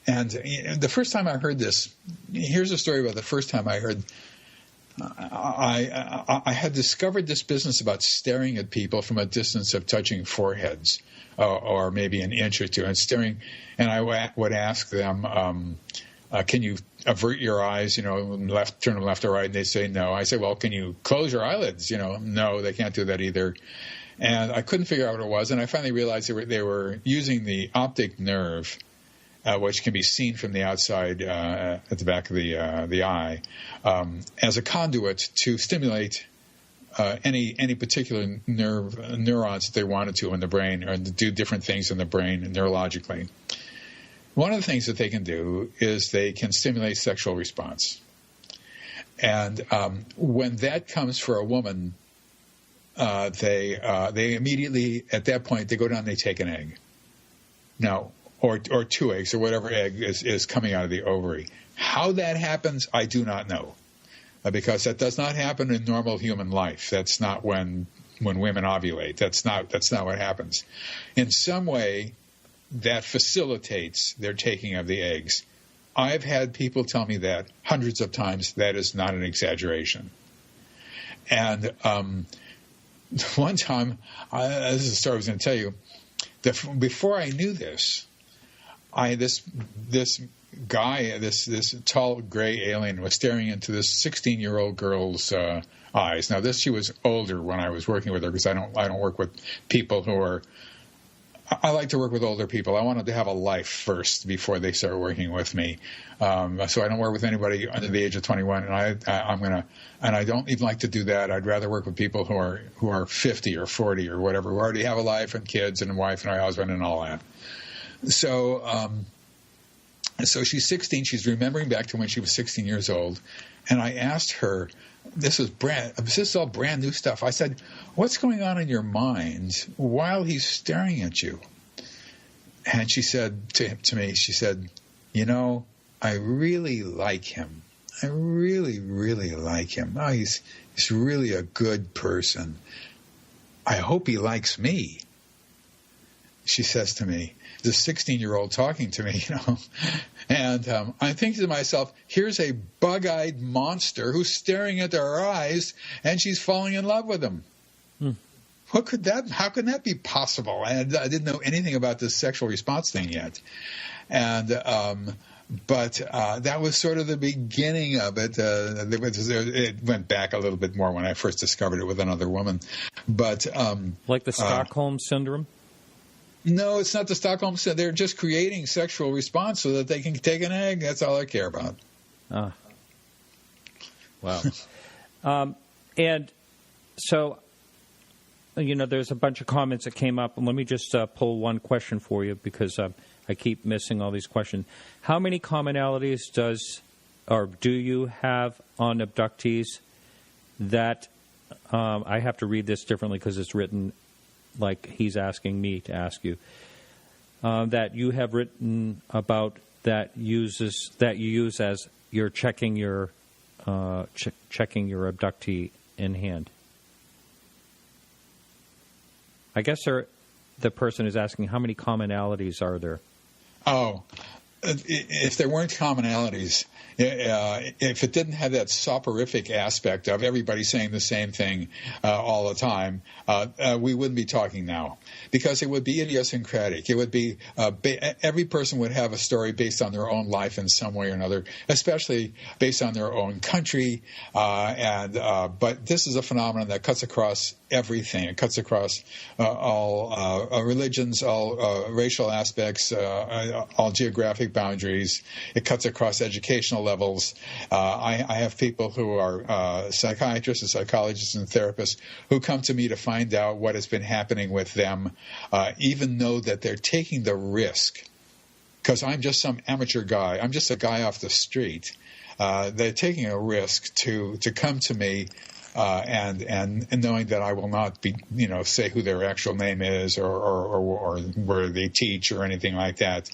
the first time I heard this, here's a story about the first time I heard. I had discovered this business about staring at people from a distance of touching foreheads, or maybe an inch or two, and staring. And I would ask them, "Can you avert your eyes? Turn them left or right?" And they say no. I say, "Well, can you close your eyelids?" No, they can't do that either. And I couldn't figure out what it was. And I finally realized they were using the optic nerve, which can be seen from the outside at the back of the eye, as a conduit to stimulate any particular neurons that they wanted to in the brain, or to do different things in the brain neurologically. One of the things that they can do is they can stimulate sexual response. And when that comes for a woman, they immediately, at that point, they go down and they take an egg. Now, or 2 eggs, or whatever egg is coming out of the ovary. How that happens, I do not know, because that does not happen in normal human life. That's not when women ovulate. That's not what happens. In some way, that facilitates their taking of the eggs. I've had people tell me that hundreds of times. That is not an exaggeration. And one time, this is a story I was going to tell you. Before I knew this, this guy, this tall gray alien, was staring into this 16-year-old girl's eyes. Now, she was older when I was working with her, because I don't work with people who are. I like to work with older people. I want them to have a life first before they start working with me. So I don't work with anybody under the age of 21, and I don't even like to do that. I'd rather work with people who are 50 or 40 or whatever, who already have a life and kids and a wife and a husband and all that. So she's 16. She's remembering back to when she was 16 years old, and I asked her. This is all brand new stuff. I said, "What's going on in your mind while he's staring at you?" And she said to me, she said, "I really like him. I really, really like him. Oh, he's really a good person. I hope he likes me." She says to me, the 16-year-old talking to me, And I'm thinking to myself, here's a bug-eyed monster who's staring at her eyes, and she's falling in love with him. How could that be possible? And I didn't know anything about this sexual response thing yet. And But that was sort of the beginning of it. It went back a little bit more when I first discovered it with another woman. But like the Stockholm Syndrome? No, it's not the Stockholm Syndrome. They're just creating sexual response so that they can take an egg. That's all I care about. Wow. And so, there's a bunch of comments that came up. And let me just pull one question for you because I keep missing all these questions. How many commonalities do you have on abductees that I have to read this differently because it's written like he's asking me to ask you, that you have written about that you use as you're checking your abductee in hand? I guess the person is asking how many commonalities are there? Oh, if there weren't commonalities, if it didn't have that soporific aspect of everybody saying the same thing all the time, we wouldn't be talking now, because it would be idiosyncratic. It would be every person would have a story based on their own life in some way or another, especially based on their own country. But this is a phenomenon that cuts across everything. It cuts across all religions, all racial aspects, all geographic boundaries. It cuts across educational levels. I have people who are psychiatrists and psychologists and therapists who come to me to find out what has been happening with them, even though that they're taking the risk. Because I'm just some amateur guy. I'm just a guy off the street. They're taking a risk to come to me, and knowing that I will not be, say who their actual name is or where they teach or anything like that,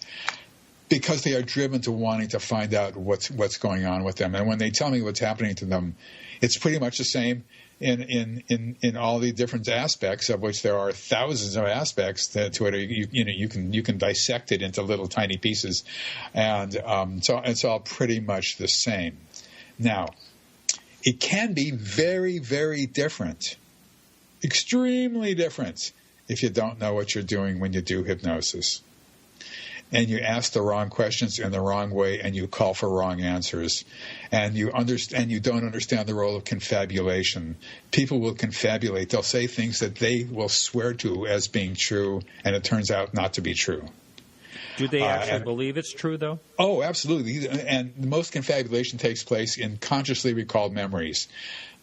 because they are driven to wanting to find out what's going on with them. And when they tell me what's happening to them, it's pretty much the same in all the different aspects, of which there are thousands of aspects to it. You can dissect it into little tiny pieces, and so it's all pretty much the same. Now, it can be very, very different, extremely different, if you don't know what you're doing when you do hypnosis. And you ask the wrong questions in the wrong way, and you call for wrong answers, and you don't understand the role of confabulation. People will confabulate. They'll say things that they will swear to as being true, and it turns out not to be true. Do they actually believe it's true, though? Oh, absolutely. And most confabulation takes place in consciously recalled memories.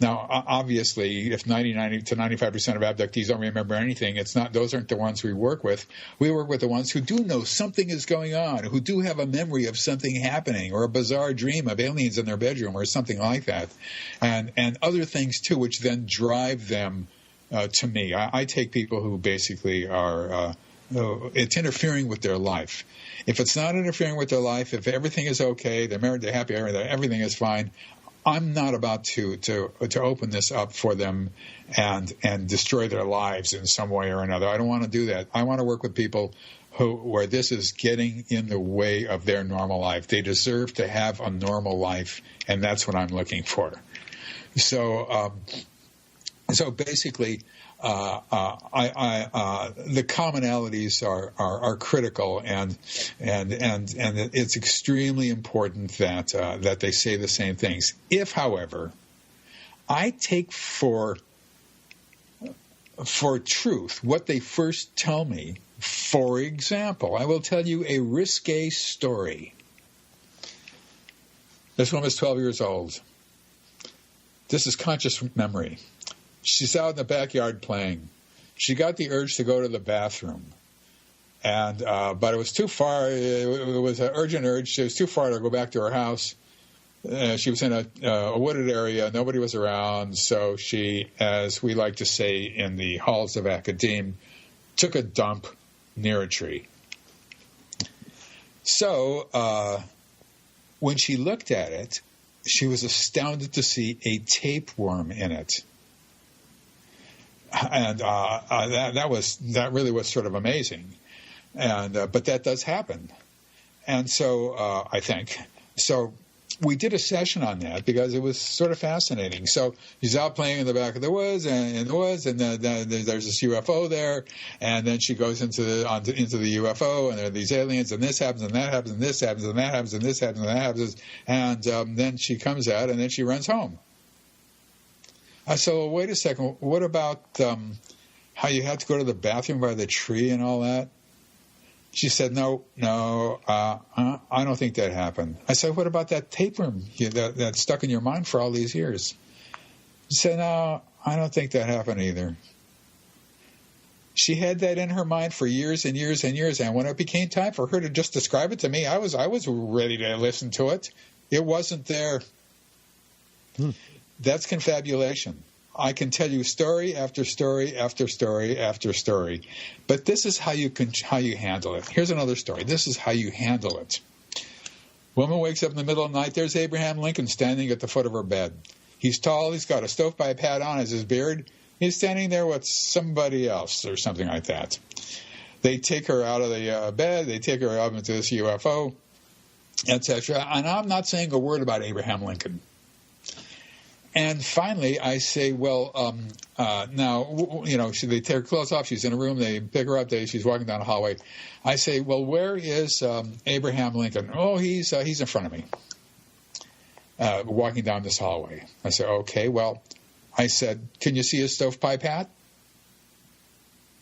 Now, obviously, if 90 to 95% of abductees don't remember anything, those aren't the ones we work with. We work with the ones who do know something is going on, who do have a memory of something happening, or a bizarre dream of aliens in their bedroom, or something like that, and other things too, which then drive them to me. I take people who basically are it's interfering with their life. If it's not interfering with their life, if everything is okay, they're married, they're happy, everything is fine, I'm not about to open this up for them and destroy their lives in some way or another. I don't want to do that. I want to work with people where this is getting in the way of their normal life. They deserve to have a normal life, and that's what I'm looking for. So basically, the commonalities are critical, and it's extremely important that they say the same things. If, however, I take for truth what they first tell me, for example, I will tell you a risque story. This woman is 12 years old. This is conscious memory. She's out in the backyard playing. She got the urge to go to the bathroom, but it was too far. It was an urgent urge. It was too far to go back to her house. She was in a wooded area. Nobody was around, so she, as we like to say in the halls of academe, took a dump near a tree. So when she looked at it, she was astounded to see a tapeworm in it. And that really was sort of amazing, but that does happen, and so I think so. we did a session on that because it was sort of fascinating. So she's out playing in the back of the woods, and then there's this UFO there, and then she goes into the UFO, and there are these aliens, and this happens, and that happens, and this happens, and that happens, and this happens, and that happens, and then she comes out, and then she runs home. I said, well, wait a second, what about how you had to go to the bathroom by the tree and all that? She said, no, I don't think that happened. I said, what about that tape room that stuck in your mind for all these years? She said, no, I don't think that happened either. She had that in her mind for years and years and years, and when it became time for her to just describe it to me, I was ready to listen to it. It wasn't there. That's confabulation. I can tell you story after story after story after story, but this is how you handle it. Here's another story. This is how you handle it. Woman wakes up in the middle of the night. There's Abraham Lincoln standing at the foot of her bed. He's tall. He's got a stovepipe hat on as his beard. He's standing there with somebody else or something like that. They take her out of the bed. They take her up into this UFO, etc. And I'm not saying a word about Abraham Lincoln. And finally, I say, well, now, they take her clothes off. She's in a room. They pick her up. She's walking down the hallway. I say, well, where is Abraham Lincoln? Oh, he's in front of me, walking down this hallway. I said, okay, well, I said, can you see his stovepipe hat?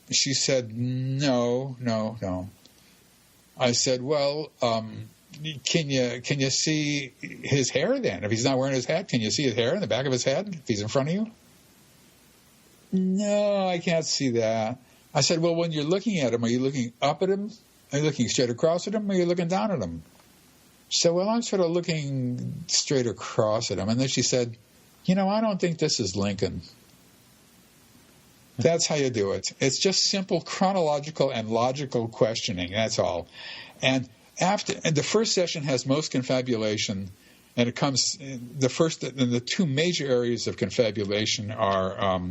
She said, no. I said, well, can you see his hair then? If he's not wearing his hat, can you see his hair in the back of his head if he's in front of you? No, I can't see that. I said, well, when you're looking at him, are you looking up at him? Are you looking straight across at him? Or are you looking down at him? She said, well, I'm sort of looking straight across at him. And then she said, I don't think this is Lincoln. That's how you do it. It's just simple chronological and logical questioning. That's all. And the first session has most confabulation, and it comes the two major areas of confabulation are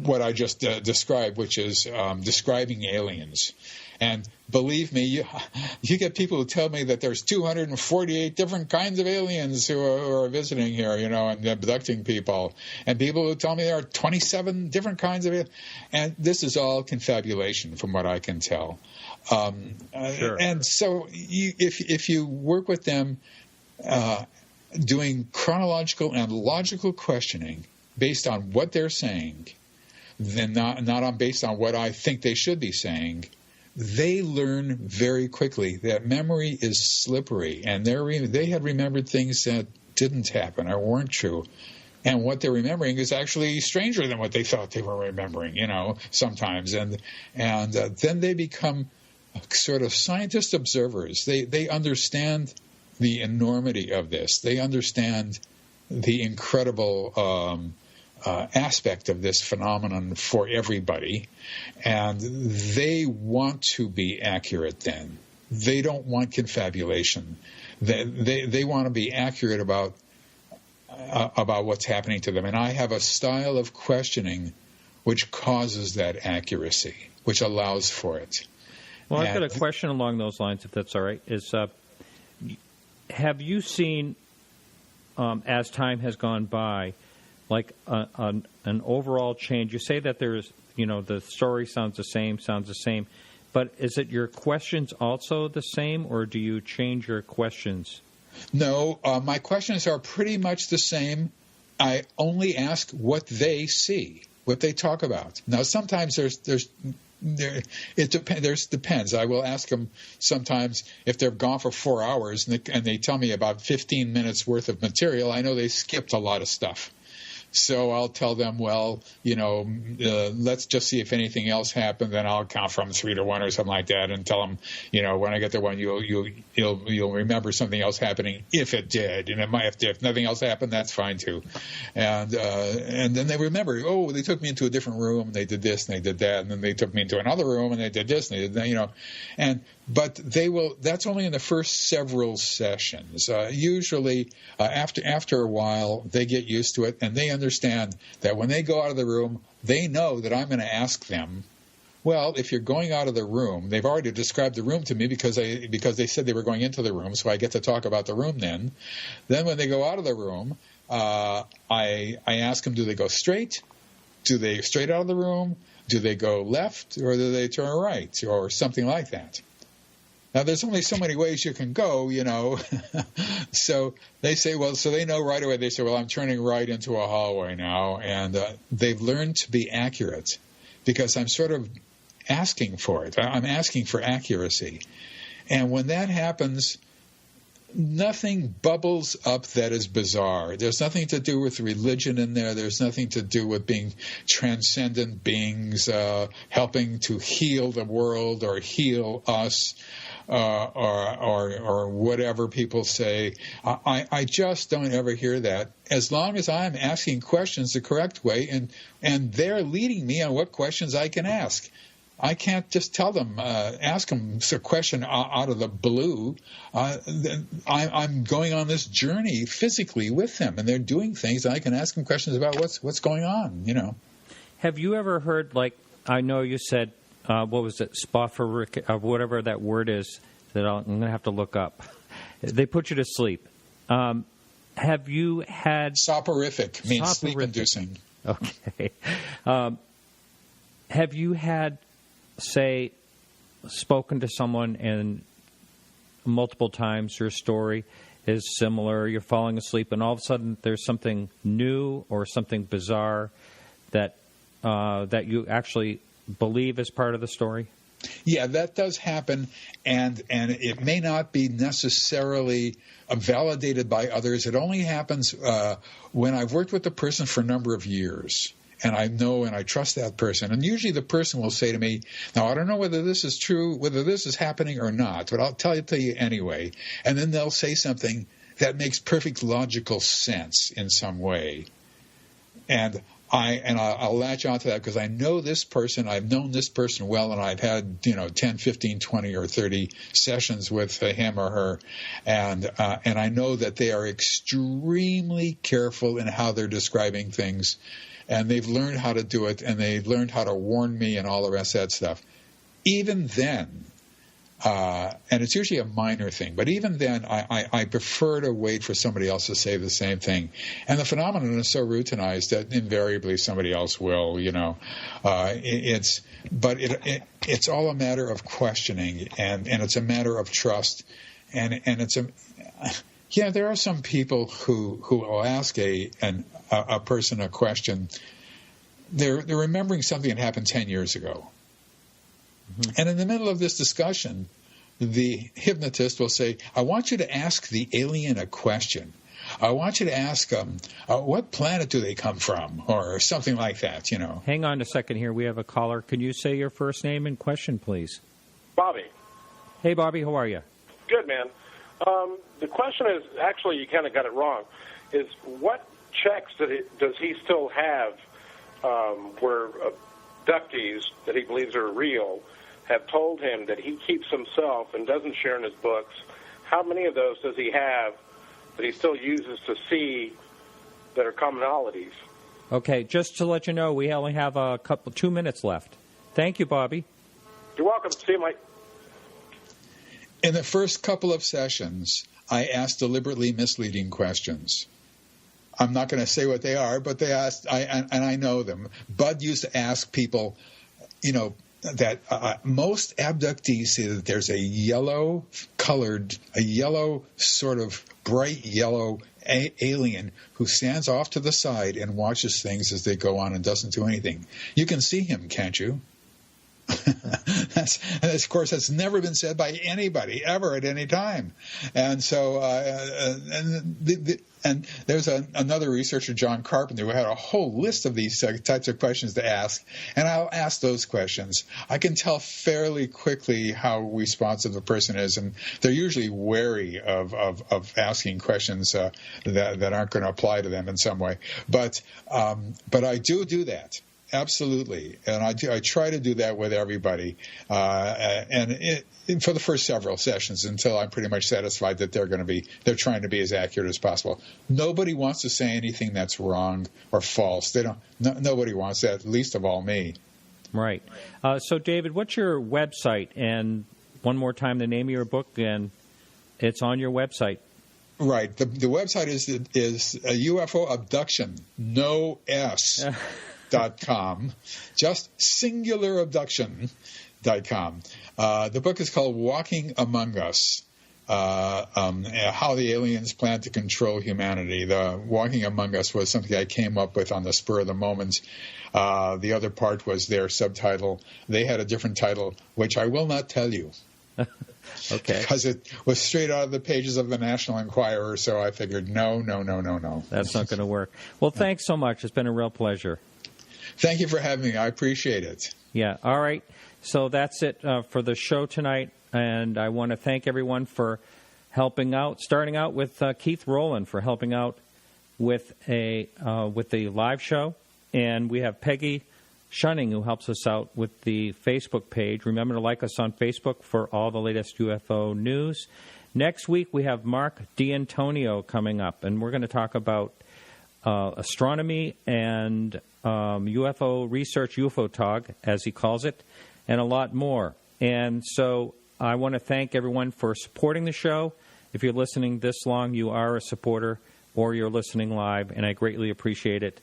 what I just described, which is describing aliens. And believe me, you get people who tell me that there's 248 different kinds of aliens who are visiting here, and abducting people. And people who tell me there are 27 different kinds of aliens. And this is all confabulation from what I can tell. Sure. And so if you work with them doing chronological and logical questioning based on what they're saying, then not based on what I think they should be saying, they learn very quickly that memory is slippery, and they had remembered things that didn't happen or weren't true. And what they're remembering is actually stranger than what they thought they were remembering, sometimes. And then they become sort of scientist observers. They understand the enormity of this. They understand the incredible aspect of this phenomenon for everybody, and they want to be accurate then. They don't want confabulation. They want to be accurate about what's happening to them. And I have a style of questioning which causes that accuracy, which allows for it. Well, I've got a question along those lines, if that's all right. Have you seen, as time has gone by, like an overall change? You say that there's, the story sounds the same, but is it your questions also the same, or do you change your questions? No, my questions are pretty much the same. I only ask what they see, what they talk about. Now, sometimes it depends. I will ask them sometimes if they've gone for 4 hours and they tell me about 15 minutes worth of material. I know they skipped a lot of stuff. So I'll tell them, well, let's just see if anything else happened. Then I'll count from 3 to 1 or something like that, and tell them, when I get to 1, you'll remember something else happening if it did, and it might if nothing else happened, that's fine too. And then they remember, oh, they took me into a different room, and they did this and they did that, and then they took me into another room and they did this and they did that, But they will. That's only in the first several sessions. Usually, after a while, they get used to it, and they understand that when they go out of the room, they know that I'm going to ask them well, if you're going out of the room, they've already described the room to me because they said they were going into the room, so I get to talk about the room then. Then when they go out of the room, I ask them, do they go straight? Do they straight out of the room? Do they go left, or do they turn right, or something like that? Now, there's only so many ways you can go, So they say, well, so they know right away. They say, well, I'm turning right into a hallway now. And they've learned to be accurate because I'm sort of asking for it. I'm asking for accuracy. And when that happens, nothing bubbles up that is bizarre. There's nothing to do with religion in there. There's nothing to do with being transcendent beings, helping to heal the world or heal us, or whatever people say. I just don't ever hear that. As long as I'm asking questions the correct way, and they're leading me on what questions I can ask. I can't just tell them, ask them a question out of the blue. I'm going on this journey physically with them, and they're doing things, and I can ask them questions about what's going on, Have you ever heard, I know you said, what was it, spophoric, whatever that word is that I'm going to have to look up. They put you to sleep. Have you had... Soporific means sleep-inducing. Okay. Have you had... say, spoken to someone and multiple times your story is similar, you're falling asleep, and all of a sudden there's something new or something bizarre that you actually believe is part of the story? Yeah, that does happen, and it may not be necessarily validated by others. It only happens when I've worked with the person for a number of years. And I know and I trust that person. And usually the person will say to me, now, I don't know whether this is true, whether this is happening or not, but I'll tell you anyway. And then they'll say something that makes perfect logical sense in some way. And I'll latch onto that because I know this person, I've known this person well, and I've had 10, 15, 20, or 30 sessions with him or her, and I know that they are extremely careful in how they're describing things. And they've learned how to do it, and they've learned how to warn me and all the rest of that stuff. Even then, and it's usually a minor thing, but even then, I prefer to wait for somebody else to say the same thing. And the phenomenon is so routinized that invariably somebody else will, It's all a matter of questioning, and it's a matter of trust, and it's Yeah, there are some people who will ask a person a question. They're remembering something that happened 10 years ago. Mm-hmm. And in the middle of this discussion, the hypnotist will say, I want you to ask the alien a question. I want you to ask them, what planet do they come from? Or something like that, Hang on a second here. We have a caller. Can you say your first name and question, please? Bobby. Hey, Bobby. How are you? Good, man. The question is, actually, you kind of got it wrong, is what checks does he still have where abductees that he believes are real have told him that he keeps himself and doesn't share in his books? How many of those does he have that he still uses to see that are commonalities? Okay, just to let you know, we only have 2 minutes left. Thank you, Bobby. You're welcome. See you, Mike. In the first couple of sessions, I asked deliberately misleading questions. I'm not going to say what they are, but they asked, and I know them. Bud used to ask people, that most abductees say that there's a yellow sort of bright yellow alien who stands off to the side and watches things as they go on and doesn't do anything. You can see him, can't you? Of course, that's never been said by anybody ever at any time. And so, and there's another researcher, John Carpenter, who had a whole list of these types of questions to ask. And I'll ask those questions. I can tell fairly quickly how responsive the person is, and they're usually wary of asking questions that aren't going to apply to them in some way. But I do that. Absolutely, and I try to do that with everybody, and for the first several sessions until I'm pretty much satisfied that they're trying to be as accurate as possible. Nobody wants to say anything that's wrong or false. Nobody wants that, least of all me. Right. So, David, what's your website? And one more time, the name of your book, and it's on your website. Right. The website is UFO Abduction, no S, .com, just singularabduction.com. The book is called Walking Among Us, how the aliens plan to control humanity. The Walking Among Us was something I came up with on the spur of the moment. The other part was their subtitle. They had a different title, which I will not tell you. Okay. Because it was straight out of the pages of the National Enquirer, so I figured, no. That's not going to work. Well, thanks so much. It's been a real pleasure. Thank you for having me. I appreciate it. Yeah. All right. So that's it for the show tonight, and I want to thank everyone for helping out, starting out with Keith Rowland for helping out with the live show, and we have Peggy Shunning, who helps us out with the Facebook page. Remember to like us on Facebook for all the latest UFO news. Next week, we have Mark D'Antonio coming up, and we're going to talk about astronomy and UFO research, UFOTOG, as he calls it, and a lot more. And so I want to thank everyone for supporting the show. If you're listening this long, you are a supporter, or you're listening live, and I greatly appreciate it.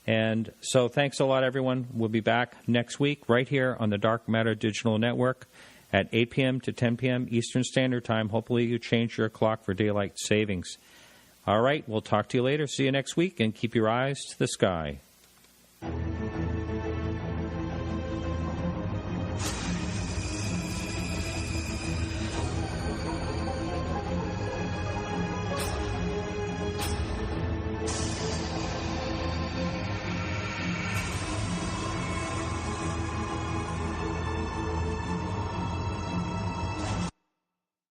And so thanks a lot, everyone. We'll be back next week right here on the Dark Matter Digital Network at 8 p.m. to 10 p.m. Eastern Standard Time. Hopefully you change your clock for daylight savings. All right, we'll talk to you later. See you next week, and keep your eyes to the sky.